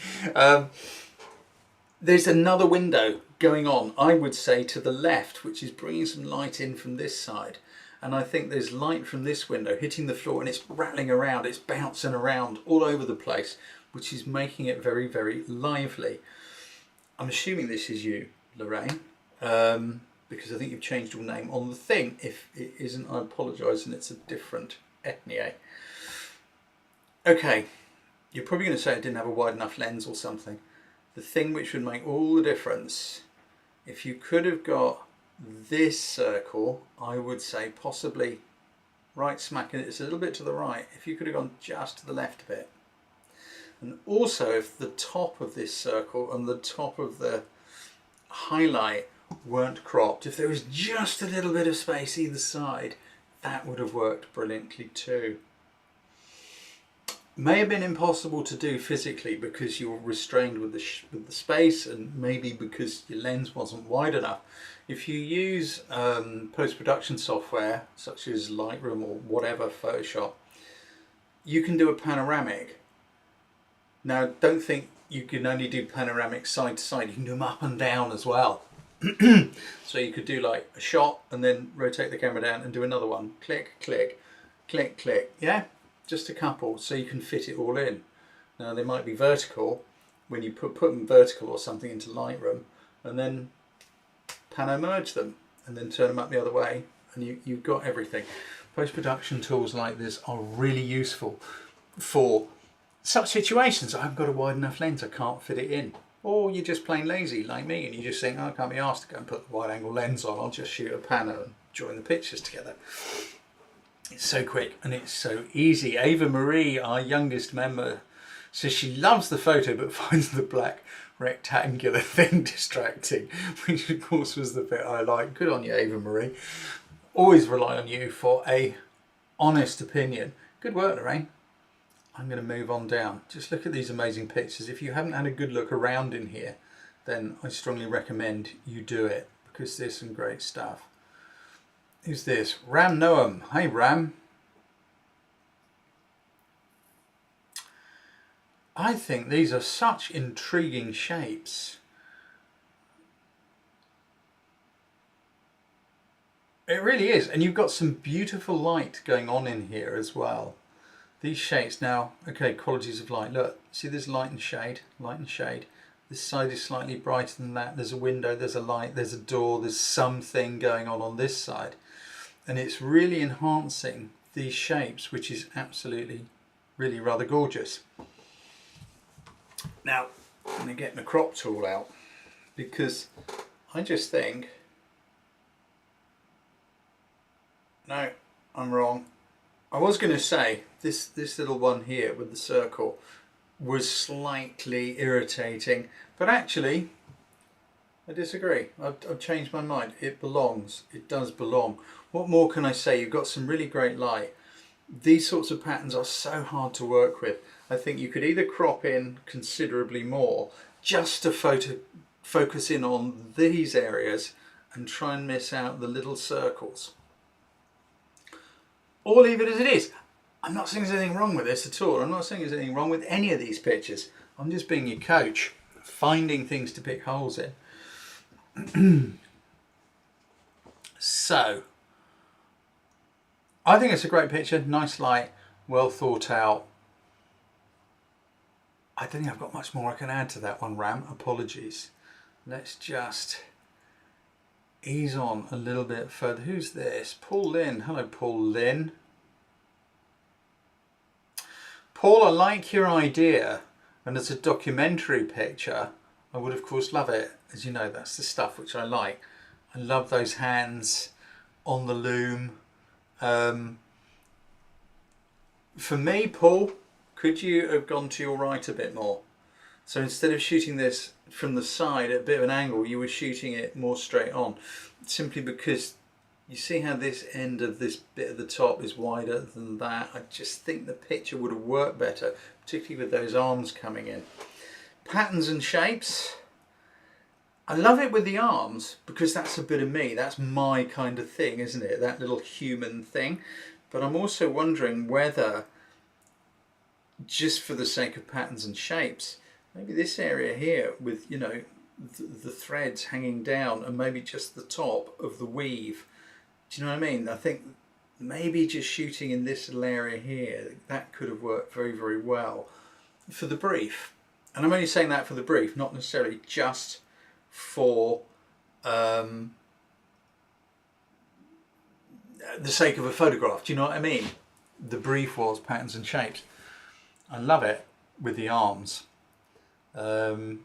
There's another window going on, I would say, to the left, which is bringing some light in from this side. And I think there's light from this window hitting the floor and it's rattling around, it's bouncing around all over the place, which is making it very, very lively. I'm assuming this is you, Lorraine, because I think you've changed your name on the thing. If it isn't, I apologise, and it's a different ethnie. Okay, you're probably going to say I didn't have a wide enough lens or something. The thing which would make all the difference, if you could have got this circle, I would say possibly right smack, and it's a little bit to the right, if you could have gone just to the left a bit. And also if the top of this circle and the top of the highlight weren't cropped, if there was just a little bit of space either side, that would have worked brilliantly too. May have been impossible to do physically because you're restrained with the space, and maybe because your lens wasn't wide enough. If you use post-production software such as Lightroom or whatever, Photoshop, you can do a panoramic. Now don't think you can only do panoramic side to side, you can do them up and down as well. So you could do like a shot and then rotate the camera down and do another one. Click, click, click, click, yeah? Just a couple, so you can fit it all in. Now they might be vertical when you put them vertical or something into Lightroom, and then pano merge them and then turn them up the other way, and you've got everything. Post-production tools like this are really useful for such situations. I haven't got a wide enough lens, I can't fit it in. Or you're just plain lazy like me and you just think, oh, I can't be asked to go and put the wide angle lens on, I'll just shoot a pano and join the pictures together. It's so quick and it's so easy. Ava Marie, our youngest member, says she loves the photo but finds the black rectangular thing distracting, which of course was the bit I like. Good on you, Ava Marie. Always rely on you for a honest opinion. Good work, Lorraine. I'm going to move on down. Just look at these amazing pictures. If you haven't had a good look around in here, then I strongly recommend you do it because there's some great stuff. Who's this? Ram Noam. Hey Ram. I think these are such intriguing shapes. It really is, and you've got some beautiful light going on in here as well. These shapes now, okay, qualities of light. Look, see there's light and shade, light and shade. This side is slightly brighter than that. There's a window, there's a light, there's a door, there's something going on this side. And it's really enhancing these shapes, which is absolutely, really rather gorgeous. Now, I'm going to get my crop tool out because I just think, no, I'm wrong. I was going to say this little one here with the circle was slightly irritating, but actually I disagree. I've changed my mind. It belongs. It does belong. What more can I say? You've got some really great light. These sorts of patterns are so hard to work with. I think you could either crop in considerably more just to focus in on these areas and try and miss out the little circles, or leave it as it is. I'm not saying there's anything wrong with this at all. I'm not saying there's anything wrong with any of these pictures. I'm just being your coach, finding things to pick holes in. So, I think it's a great picture, nice light, well thought out. I don't think I've got much more I can add to that one, Ram. Apologies. Let's just ease on a little bit further. Who's this? Paul Lynn. Hello, Paul Lynn. Paul, I like your idea, and as a documentary picture, I would of course love it. As you know, that's the stuff which I like. I love those hands on the loom. For me, Paul, could you have gone to your right a bit more? So instead of shooting this from the side at a bit of an angle, you were shooting it more straight on, simply because you see how this end of this bit at the top is wider than that. I just think the picture would have worked better, particularly with those arms coming in. Patterns and shapes. I love it with the arms because that's a bit of me. That's my kind of thing, isn't it? That little human thing. But I'm also wondering whether, just for the sake of patterns and shapes, maybe this area here with, you know, the threads hanging down and maybe just the top of the weave. Do you know what I mean? I think maybe just shooting in this little area here, that could have worked very, very well for the brief. And I'm only saying that for the brief, not necessarily just for the sake of a photograph. Do you know what I mean? The brief was patterns and shapes. I love it with the arms. Good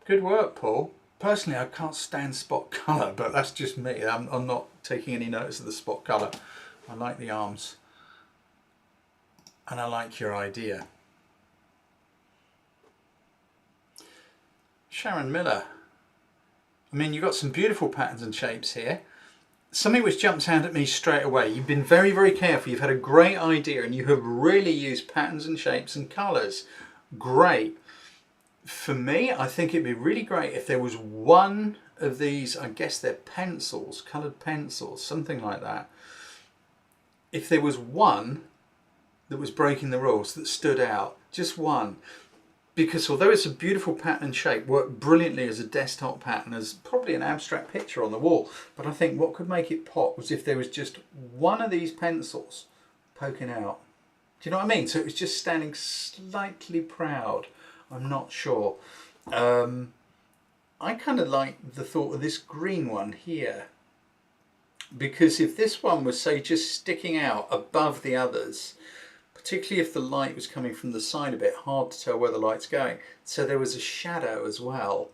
work, Paul. Personally, I can't stand spot colour, but that's just me. I'm not taking any notice of the spot colour. I like the arms. And I like your idea. Sharon Miller. I mean, you've got some beautiful patterns and shapes here. Something which jumps out at me straight away. You've been very, very careful. You've had a great idea and you have really used patterns and shapes and colours. Great. For me, I think it'd be really great if there was one of these, I guess they're pencils, coloured pencils, something like that. If there was one that was breaking the rules, that stood out, just one. Because although it's a beautiful pattern and shape, worked brilliantly as a desktop pattern, as probably an abstract picture on the wall, but I think what could make it pop was if there was just one of these pencils poking out. Do you know what I mean? So it was just standing slightly proud. I'm not sure. I kind of like the thought of this green one here, because if this one was, say, just sticking out above the others, particularly if the light was coming from the side a bit, hard to tell where the light's going, so there was a shadow as well,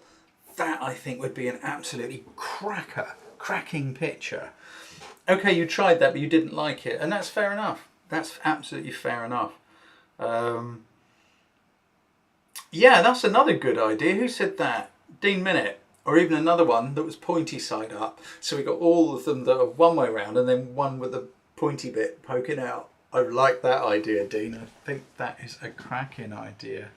that I think would be an absolutely cracking picture. Okay, you tried that but you didn't like it, and that's fair enough. That's absolutely fair enough. Yeah, that's another good idea. Who said that? Dean Minute. Or even another one that was pointy side up. So we got all of them that are one way round and then one with the pointy bit poking out. I like that idea, Dean. I think that is a cracking idea.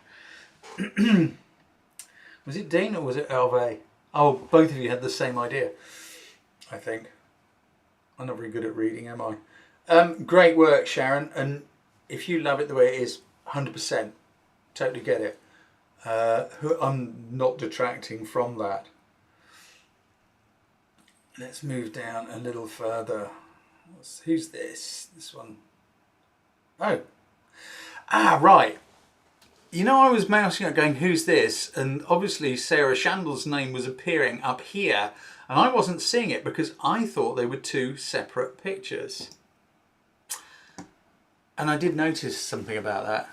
Was it Dean or was it Hervé? Oh, both of you had the same idea, I think. I'm not very good at reading, am I? Great work, Sharon. And if you love it the way it is, 100%. Totally get it. I'm not detracting from that. Let's move down a little further. Who's this? This one. Oh. Ah, right. You know, I was mousing up going, who's this? And obviously Sarah Shandell's name was appearing up here, and I wasn't seeing it because I thought they were two separate pictures. And I did notice something about that,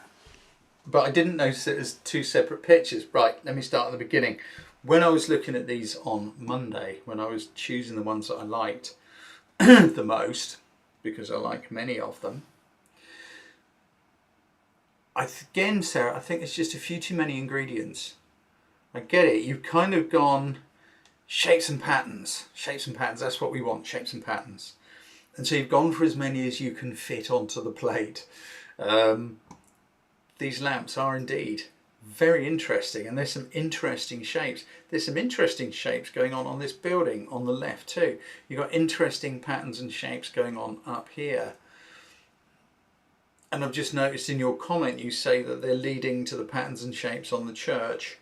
but I didn't notice it as two separate pictures. Right, let me start at the beginning. When I was looking at these on Monday, when I was choosing the ones that I liked the most, because I like many of them, again, Sarah, I think there's just a few too many ingredients. I get it. You've kind of gone shapes and patterns. Shapes and patterns, that's what we want, shapes and patterns. And so you've gone for as many as you can fit onto the plate. These lamps are indeed very interesting, and there's some interesting shapes. There's some interesting shapes going on this building on the left too. You've got interesting patterns and shapes going on up here. And I've just noticed in your comment you say that they're leading to the patterns and shapes on the church.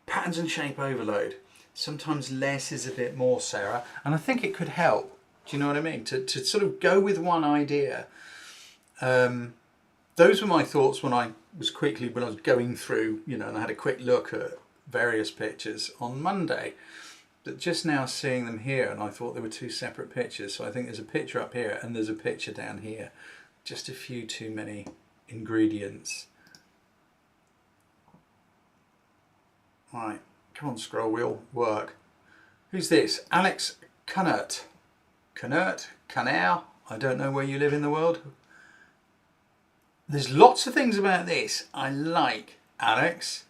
Patterns and shape overload. Sometimes less is a bit more, Sarah. And I think it could help. Do you know what I mean? To sort of go with one idea. Those were my thoughts when I was going through, you know, and I had a quick look at various pictures on Monday. But just now seeing them here, and I thought they were two separate pictures. So I think there's a picture up here and there's a picture down here. Just a few too many ingredients. Right, come on, scroll wheel, work. Who's this? Alex Cunnert. Cunnert? Cunner? I don't know where you live in the world. There's lots of things about this I like, Alex.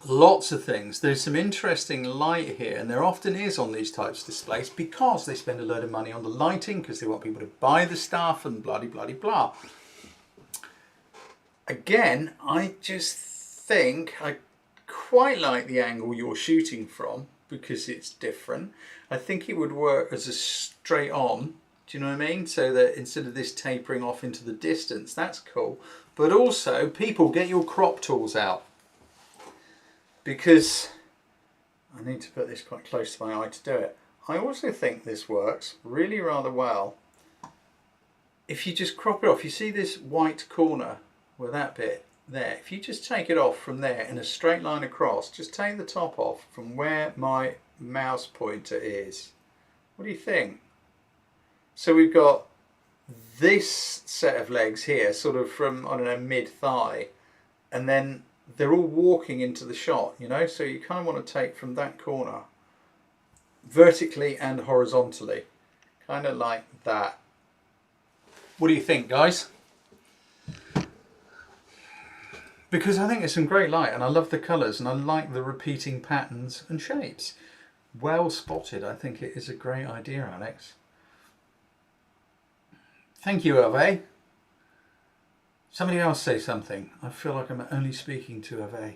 Lots of things. There's some interesting light here, and there often is on these types of displays because they spend a load of money on the lighting because they want people to buy the stuff and blah blah blah blah. Again, I just think I quite like the angle you're shooting from because it's different. I think it would work as a straight on. Do you know what I mean? So that instead of this tapering off into the distance, that's cool. But also, people, get your crop tools out. Because I need to put this quite close to my eye to do it. I also think this works really rather well. If you just crop it off, you see this white corner where that bit there, if you just take it off from there in a straight line across, just take the top off from where my mouse pointer is. What do you think? So we've got this set of legs here, sort of from, I don't know, mid-thigh, and then they're all walking into the shot, you know, so you kind of want to take from that corner vertically and horizontally, kind of like that. What do you think, guys? Because I think it's some great light and I love the colours and I like the repeating patterns and shapes. Well spotted. I think it is a great idea, Alex. Thank you, Hervé. Somebody else say something. I feel like I'm only speaking to Hervé.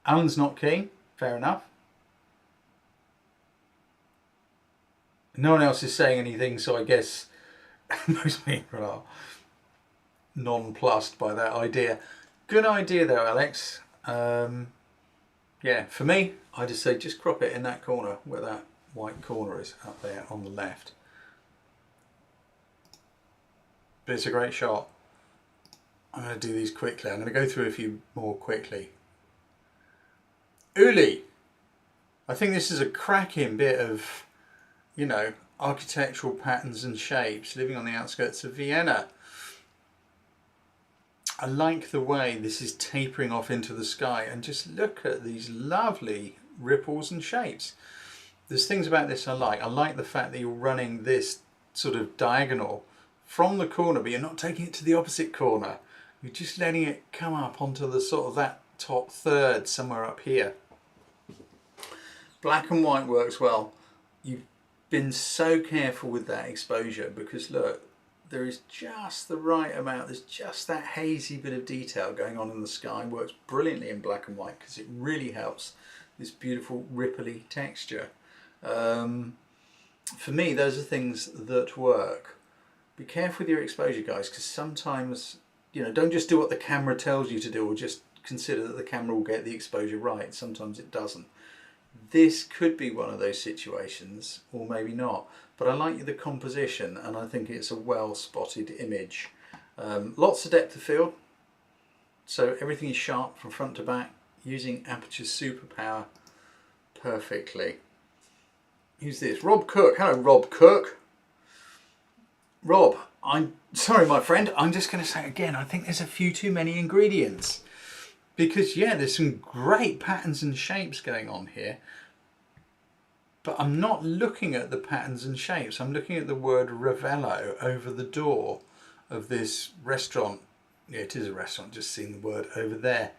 Alan's not keen. Fair enough. No one else is saying anything, so I guess most people are nonplussed by that idea. Good idea though, Alex. Yeah, for me, I just say just crop it in that corner where that white corner is up there on the left. But it's a great shot. I'm going to do these quickly. I'm going to go through a few more quickly. Uli. I think this is a cracking bit of, you know, architectural patterns and shapes living on the outskirts of Vienna. I like the way this is tapering off into the sky, and just look at these lovely ripples and shapes. There's things about this I like. I like the fact that you're running this sort of diagonal from the corner, but you're not taking it to the opposite corner. You're just letting it come up onto the sort of that top third somewhere up here. Black and white works well. You've been so careful with that exposure because look, there is just the right amount, there's just that hazy bit of detail going on in the sky. Works brilliantly in black and white because it really helps this beautiful ripply texture. For me, those are things that work. Be careful with your exposure, guys, because sometimes, you know, don't just do what the camera tells you to do, or just consider that the camera will get the exposure right. Sometimes it doesn't. This could be one of those situations, or maybe not, but I like the composition and I think it's a well spotted image. Lots of depth of field, so everything is sharp from front to back, using aperture superpower perfectly. Who's this? Rob Cook. Hello, Rob Cook. Rob, I'm sorry, my friend, I'm just going to say again, I think there's a few too many ingredients. Because, yeah, there's some great patterns and shapes going on here. But I'm not looking at the patterns and shapes. I'm looking at the word Ravello over the door of this restaurant. Yeah, it is a restaurant, just seeing the word over there.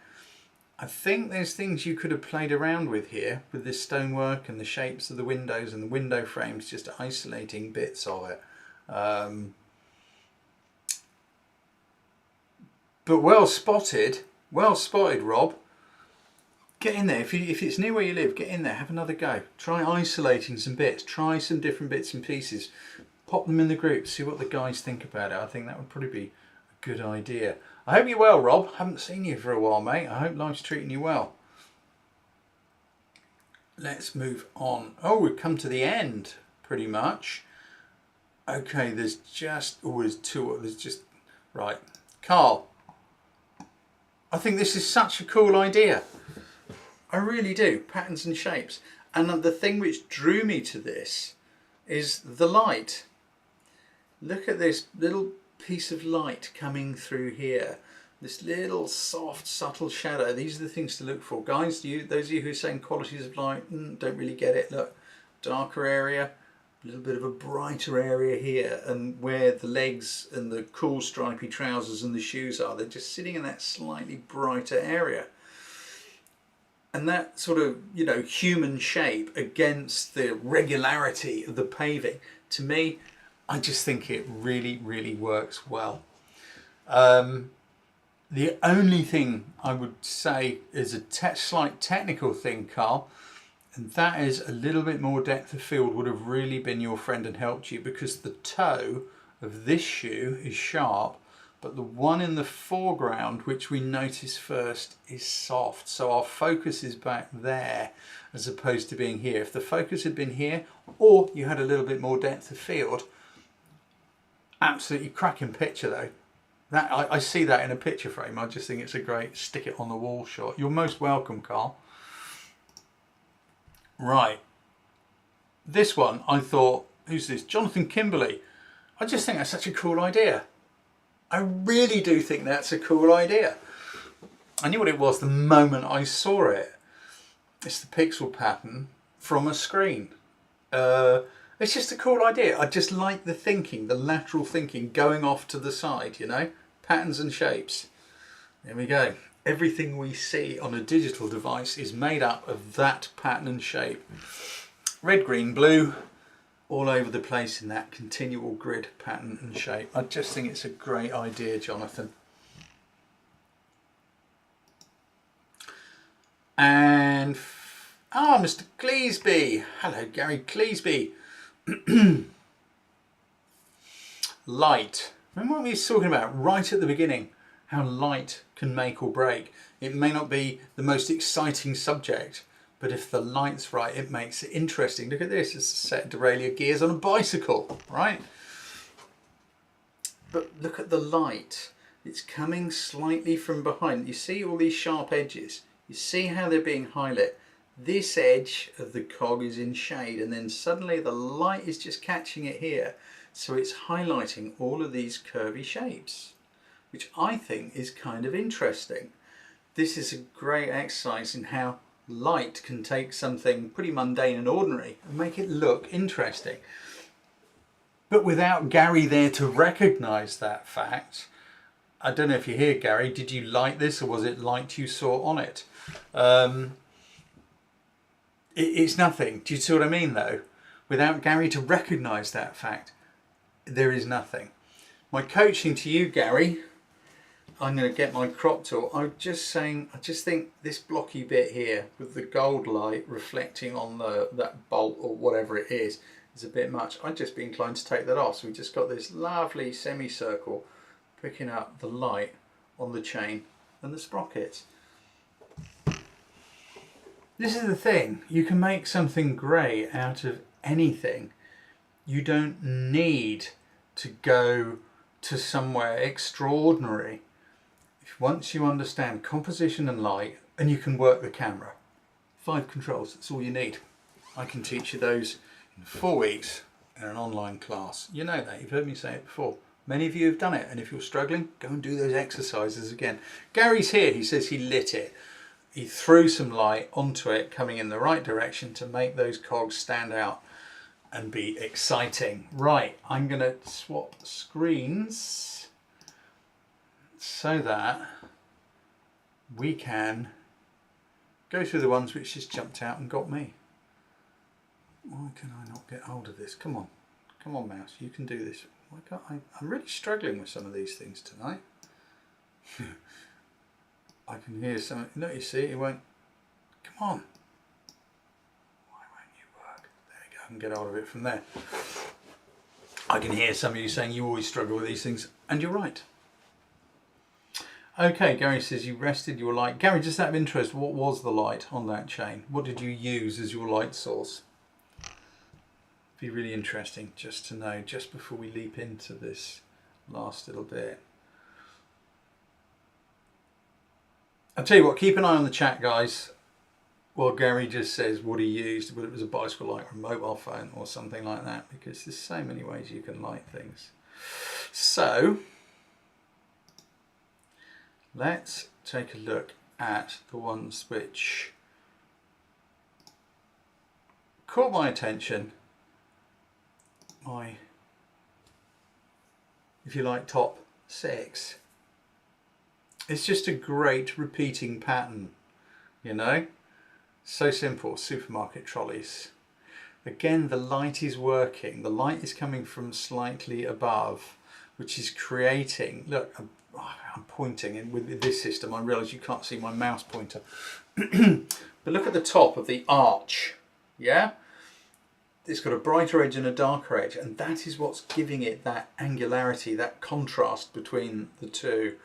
I think there's things you could have played around with here, with this stonework and the shapes of the windows and the window frames, just isolating bits of it. But well spotted, Rob. Get in there. If it's near where you live, get in there, have another go. Try isolating some bits, try some different bits and pieces. Pop them in the group, see what the guys think about it. I think that would probably be a good idea. I hope you're well, Rob. Haven't seen you for a while, mate. I hope life's treating you well. Let's move on. Oh, we've come to the end, pretty much. Okay, there's just, oh, there's two, there's just, right. Carl, I think this is such a cool idea. I really do. Patterns and shapes. And the thing which drew me to this is the light. Look at this little piece of light coming through here. This little soft, subtle shadow. These are the things to look for. Guys, those of you who are saying qualities of light, don't really get it. Look, darker area, a little bit of a brighter area here, and where the legs and the cool stripy trousers and the shoes are, they're just sitting in that slightly brighter area. And that sort of, you know, human shape against the regularity of the paving, to me, I just think it really, really works well. The only thing I would say is a slight technical thing, Carl, and that is a little bit more depth of field would have really been your friend and helped you, because the toe of this shoe is sharp, but the one in the foreground, which we notice first, is soft. So our focus is back there as opposed to being here. If the focus had been here, or you had a little bit more depth of field, absolutely cracking picture though. That I see that in a picture frame. I just think it's a great stick it on the wall shot. You're most welcome, Carl. Right. This one, I thought, who's this? Jonathan Kimberley. I just think that's such a cool idea. I really do think that's a cool idea. I knew what it was the moment I saw it. It's the pixel pattern from a screen. It's just a cool idea. I just like the thinking, the lateral thinking going off to the side, you know, patterns and shapes. There we go. Everything we see on a digital device is made up of that pattern and shape. Red, green, blue, all over the place in that continual grid pattern and shape. I just think it's a great idea, Jonathan. And, Mr. Cleesby. Hello, Gary Cleesby. Light. Remember what we were talking about right at the beginning? How light can make or break. It may not be the most exciting subject, but if the light's right, it makes it interesting. Look at this, it's a set of derailleur gears on a bicycle, right? But look at the light. It's coming slightly from behind. You see all these sharp edges? You see how they're being highlighted? This edge of the cog is in shade, and then suddenly the light is just catching it here. So it's highlighting all of these curvy shapes, which I think is kind of interesting. This is a great exercise in how light can take something pretty mundane and ordinary and make it look interesting. But without Gary there to recognize that fact, I don't know if you're here, Gary, did you like this, or was it light you saw on it? It's nothing. Do you see what I mean though? Without Gary to recognise that fact, there is nothing. My coaching to you, Gary, I'm going to get my crop tool. I'm just saying, I just think this blocky bit here with the gold light reflecting on that bolt or whatever it is is a bit much, I'd just be inclined to take that off. So we just got this lovely semicircle picking up the light on the chain and the sprockets. This is the thing, you can make something great out of anything. You don't need to go to somewhere extraordinary. Once you understand composition and light, and you can work the camera, 5 controls, that's all you need. I can teach you those in 4 weeks in an online class. You know that, you've heard me say it before. Many of you have done it, and if you're struggling, go and do those exercises again. Gary's here, he says he lit it. He threw some light onto it, coming in the right direction to make those cogs stand out and be exciting. Right, I'm going to swap screens so that we can go through the ones which just jumped out and got me. Why can I not get hold of this? Come on, mouse, you can do this. Why can't I'm really struggling with some of these things tonight. I can hear some. No, you see, it won't. Come on. Why won't you work? There you go. I can get hold of it from there. I can hear some of you saying you always struggle with these things, and you're right. Okay, Gary says you rested your light. Gary, just out of interest, what was the light on that chain? What did you use as your light source? Be really interesting just to know, just before we leap into this last little bit. I'll tell you what, keep an eye on the chat, guys. Well, Gary just says what he used, whether it was a bicycle light or a mobile phone or something like that, because there's so many ways you can light things. So let's take a look at the ones which caught my attention. My, if you like, top 6. It's just a great repeating pattern, you know. So simple. Supermarket trolleys. Again, the light is working. The light is coming from slightly above, which is creating, look, I'm pointing, and with this system I realise you can't see my mouse pointer. But look at the top of the arch, yeah? It's got a brighter edge and a darker edge, and that is what's giving it that angularity, that contrast between the two,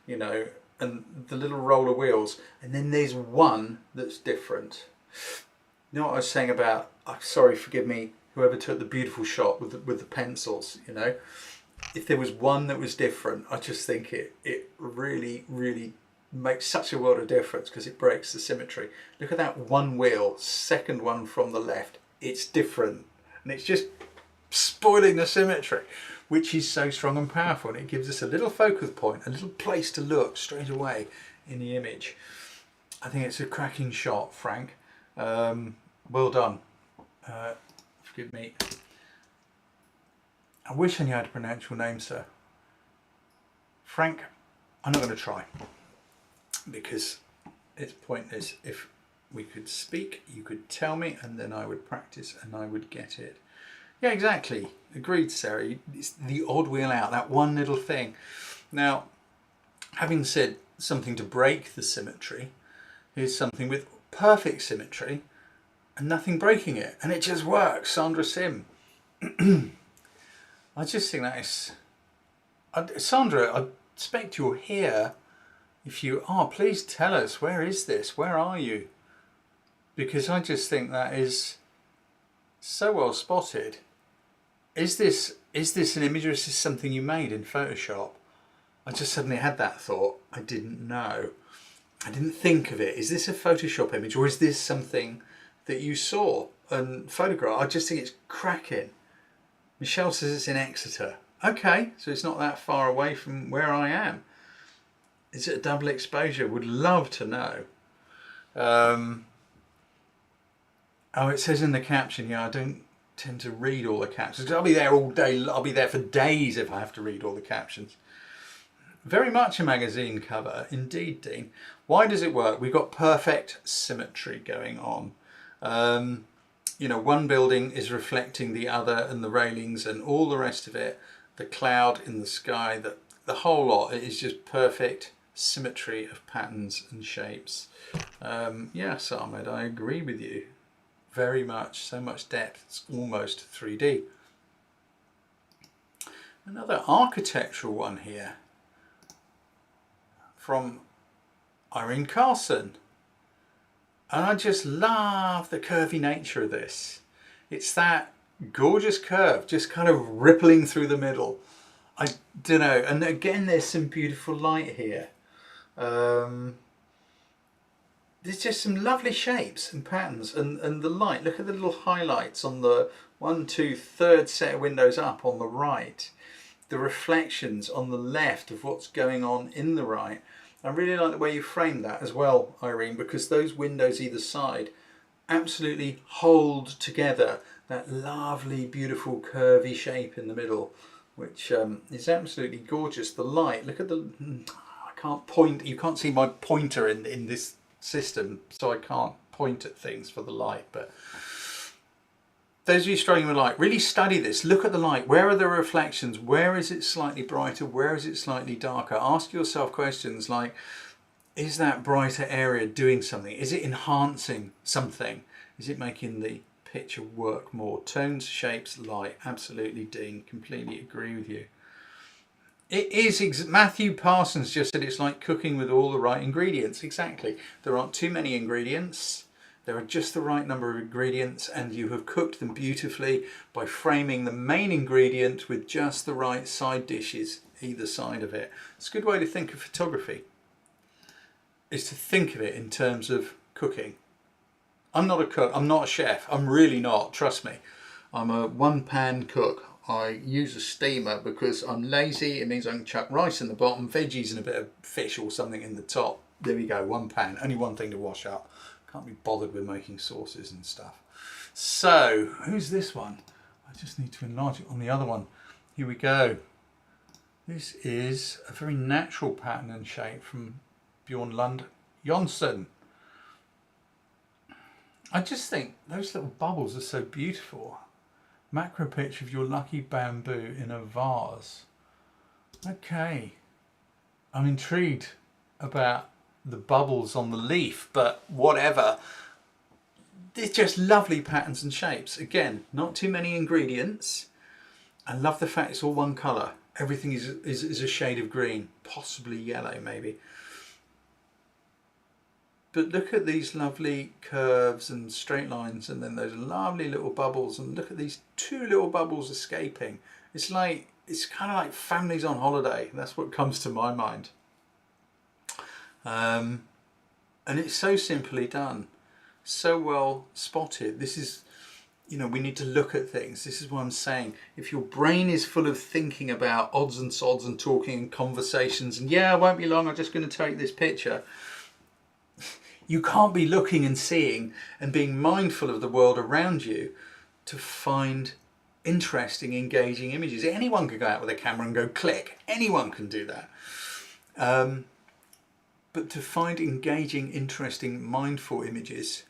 you know, and the little roller wheels. And then there's one that's different. You know what I was saying about, sorry, forgive me, whoever took the beautiful shot with the pencils, you know, if there was one that was different, I just think it really, really makes such a world of difference, because it breaks the symmetry. Look at that one wheel, second one from the left. It's different, and it's just spoiling the symmetry, which is so strong and powerful, and it gives us a little focus point, a little place to look straight away in the image. I think it's a cracking shot, Frank. Well done. Forgive me. I wish I knew how to pronounce your name, sir. Frank, I'm not going to try, because it's pointless. If we could speak, you could tell me, and then I would practice and I would get it. Yeah, exactly. Agreed, Sarah. It's the odd wheel out, that one little thing. Now, having said something to break the symmetry, here's something with perfect symmetry and nothing breaking it, and it just works. Sandra Sim. I just think that is... Sandra, I expect you're here. If you are, please tell us, where is this? Where are you? Because I just think that is so well spotted. Is this an image, or is this something you made in Photoshop? I just suddenly had that thought. I didn't know. I didn't think of it. Is this a Photoshop image, or is this something that you saw and photographed? I just think it's cracking. Michelle says it's in Exeter. Okay, so it's not that far away from where I am. Is it a double exposure? Would love to know. Oh, it says in the caption, yeah, I don't tend to read all the captions. I'll be there all day. I'll be there for days if I have to read all the captions. Very much a magazine cover, indeed, Dean. Why does it work? We've got perfect symmetry going on. You know, one building is reflecting the other, and the railings and all the rest of it, the cloud in the sky, the whole lot. It is just perfect symmetry of patterns and shapes. Yes, Ahmed, I agree with you. very much, so much depth, it's almost 3D. Another architectural one here from Irene Carson. And I just love the curvy nature of this. It's that gorgeous curve just kind of rippling through the middle. I don't know, and again there's some beautiful light here. There's just some lovely shapes and patterns, and the light, look at the little highlights on the 1, 2, 3rd set of windows up on the right, the reflections on the left of what's going on in the right. I really like the way you framed that as well, Irene, because those windows either side absolutely hold together that lovely, beautiful, curvy shape in the middle, which is absolutely gorgeous. The light, look at the, I can't point, you can't see my pointer in this system, so I can't point at things for the light, but those of you struggling with light, really study this. Look at the light. Where are the reflections? Where is it slightly brighter? Where is it slightly darker? Ask yourself questions like, is that brighter area doing something? Is it enhancing something? Is it making the picture work more? Tones, shapes, light. Absolutely, Dean. Completely agree with you. It is, Matthew Parsons just said it's like cooking with all the right ingredients. Exactly. There aren't too many ingredients. There are just the right number of ingredients, and you have cooked them beautifully by framing the main ingredient with just the right side dishes either side of it. It's a good way to think of photography, is to think of it in terms of cooking. I'm not a cook, I'm not a chef, I'm really not, trust me. I'm a one-pan cook. I use a steamer because I'm lazy. It means I can chuck rice in the bottom, veggies and a bit of fish or something in the top. There we go, one pan, only one thing to wash up. Can't be bothered with making sauces and stuff. So, who's this one? I just need to enlarge it on the other one. Here we go. This is a very natural pattern and shape from Bjorn Lund Jonsson. I just think those little bubbles are so beautiful. Macro picture of your lucky bamboo in a vase. Okay, I'm intrigued about the bubbles on the leaf, but whatever. They're just lovely patterns and shapes. Again, not too many ingredients. I love the fact it's all one colour. Everything is a shade of green, possibly yellow maybe. But look at these lovely curves and straight lines, and then those lovely little bubbles, and look at these two little bubbles escaping. It's kind of like families on holiday. That's what comes to my mind. And it's so simply done, so well spotted. This is, you know, we need to look at things. This is what I'm saying. If your brain is full of thinking about odds and sods and talking and conversations, and yeah, it won't be long, I'm just going to take this picture. You can't be looking and seeing and being mindful of the world around you to find interesting, engaging images. Anyone can go out with a camera and go click. Anyone can do that. But to find engaging, interesting, mindful images,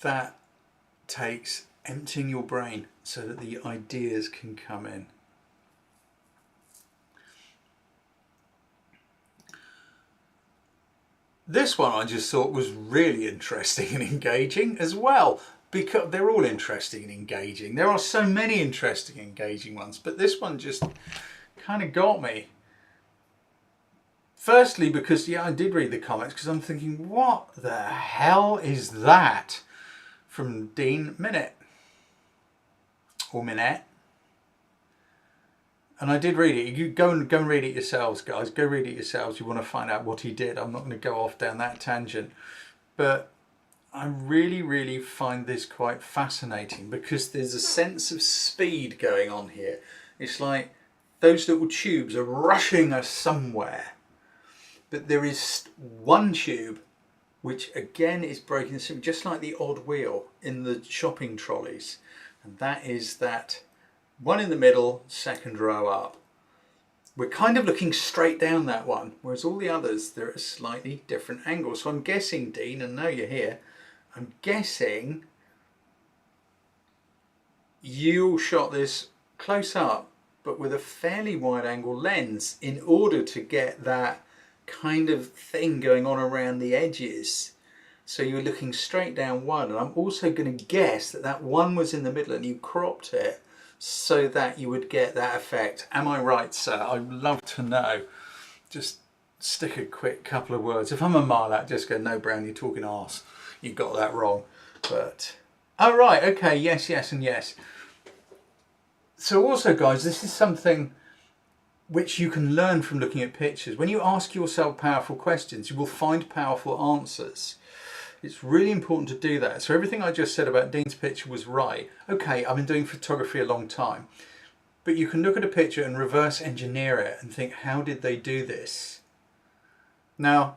that takes emptying your brain so that the ideas can come in. This one I just thought was really interesting and engaging as well, because they're all interesting and engaging. There are so many interesting and engaging ones, but this one just kind of got me. Firstly, because, yeah, I did read the comments, because I'm thinking, what the hell is that? From Dean Minute, or Minette. And I did read it. You go and read it yourselves, guys. Go read it yourselves. You want to find out what he did. I'm not going to go off down that tangent. But I really, really find this quite fascinating, because there's a sense of speed going on here. It's like those little tubes are rushing us somewhere. But there is one tube which again is breaking the symmetry, just like the odd wheel in the shopping trolleys. And that is that one in the middle, second row up. We're kind of looking straight down that one, whereas all the others, they're at a slightly different angle. So I'm guessing, Dean, and now you're here, I'm guessing you shot this close up, but with a fairly wide angle lens in order to get that kind of thing going on around the edges. So you're looking straight down one, and I'm also going to guess that that one was in the middle and you cropped it so that you would get that effect. Am I right, sir? I'd love to know. Just stick a quick couple of words. If I'm a mile out, just go, no, Browne, you're talking arse. You got that wrong. But, oh right, okay, yes, yes and yes. So also, guys, this is something which you can learn from looking at pictures. When you ask yourself powerful questions, you will find powerful answers. It's really important to do that. So everything I just said about Dean's picture was right. Okay, I've been doing photography a long time. But you can look at a picture and reverse engineer it and think, how did they do this? Now,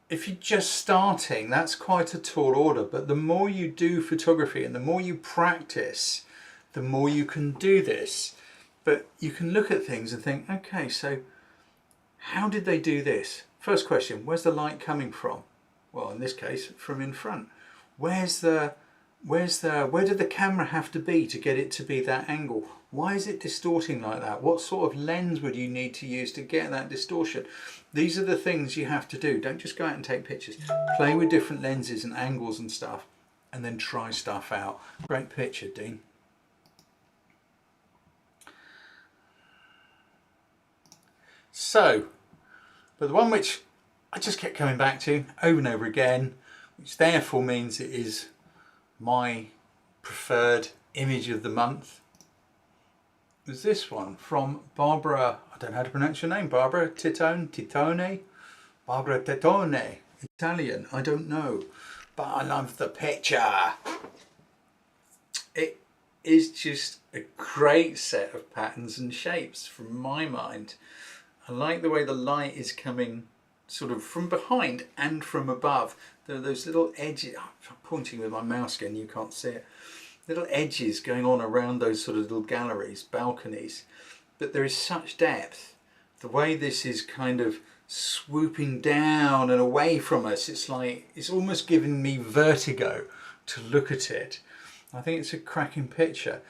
if you're just starting, that's quite a tall order. But the more you do photography and the more you practice, the more you can do this. But you can look at things and think, okay, so how did they do this? First question, where's the light coming from? Well, in this case, from in front. Where did the camera have to be to get it to be that angle? Why is it distorting like that? What sort of lens would you need to use to get that distortion? These are the things you have to do. Don't just go out and take pictures. Play with different lenses and angles and stuff, and then try stuff out. Great picture, Dean. So, but the one which I just kept coming back to over and over again, which therefore means it is my preferred image of the month, was this one from Barbara, I don't know how to pronounce your name, Barbara Titone, Italian, I don't know, but I love the picture. It is just a great set of patterns and shapes from my mind. I like the way the light is coming sort of from behind and from above. There are those little edges, I'm pointing with my mouse again, you can't see it, little edges going on around those sort of little galleries, balconies, but there is such depth. The way this is kind of swooping down and away from us, it's like, it's almost giving me vertigo to look at it. I think it's a cracking picture.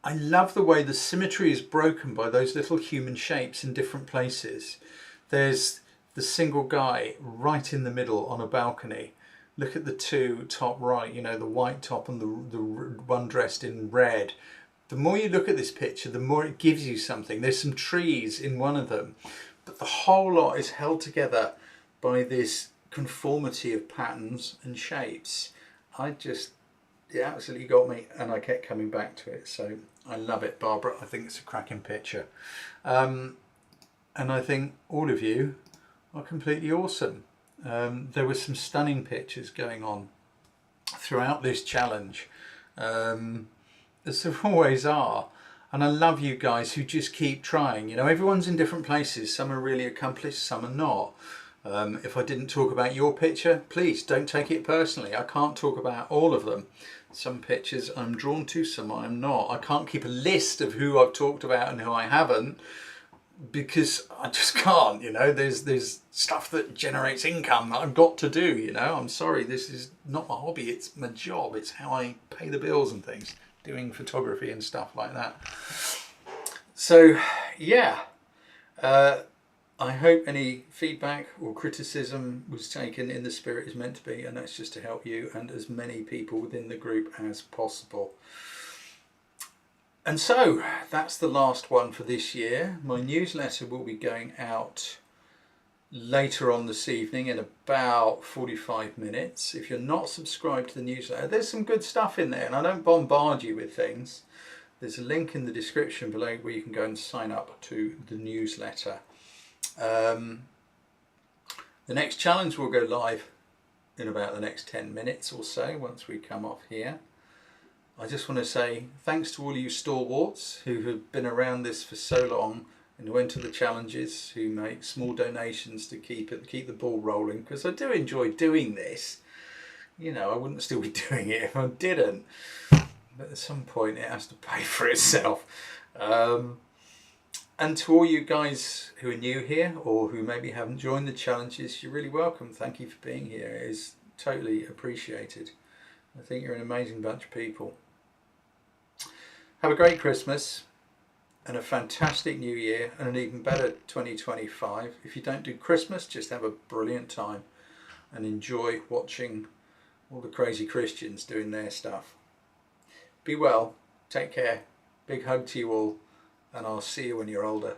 I love the way the symmetry is broken by those little human shapes in different places. There's the single guy right in the middle on a balcony. Look at the two top right, you know, the white top and the one dressed in red. The more you look at this picture, the more it gives you something. There's some trees in one of them, but the whole lot is held together by this conformity of patterns and shapes. It absolutely got me, and I kept coming back to it. So I love it, Barbara. I think it's a cracking picture. And I think all of you are completely awesome. There were some stunning pictures going on throughout this challenge, as there always are. And I love you guys who just keep trying. You know, everyone's in different places. Some are really accomplished, some are not. If I didn't talk about your picture, please don't take it personally. I can't talk about all of them. Some pictures I'm drawn to, some I'm not. I can't keep a list of who I've talked about and who I haven't, because I just can't, you know. There's stuff that generates income that I've got to do, you know. I'm sorry, this is not my hobby, it's my job. It's how I pay the bills and things, doing photography and stuff like that. So, yeah. I hope any feedback or criticism was taken in the spirit it's meant to be, and that's just to help you and as many people within the group as possible. And so that's the last one for this year. My newsletter will be going out later on this evening in about 45 minutes. If you're not subscribed to the newsletter, there's some good stuff in there, and I don't bombard you with things. There's a link in the description below where you can go and sign up to the newsletter. The next challenge will go live in about the next 10 minutes or so once we come off here. I just want to say thanks to all you stalwarts who have been around this for so long and who enter the challenges, who make small donations to keep the ball rolling, because I do enjoy doing this. You know, I wouldn't still be doing it if I didn't, but at some point it has to pay for itself. And to all you guys who are new here or who maybe haven't joined the challenges, you're really welcome. Thank you for being here. It is totally appreciated. I think you're an amazing bunch of people. Have a great Christmas and a fantastic New Year and an even better 2025. If you don't do Christmas, just have a brilliant time. and enjoy watching all the crazy Christians doing their stuff. Be well, take care, big hug to you all, and I'll see you when you're older.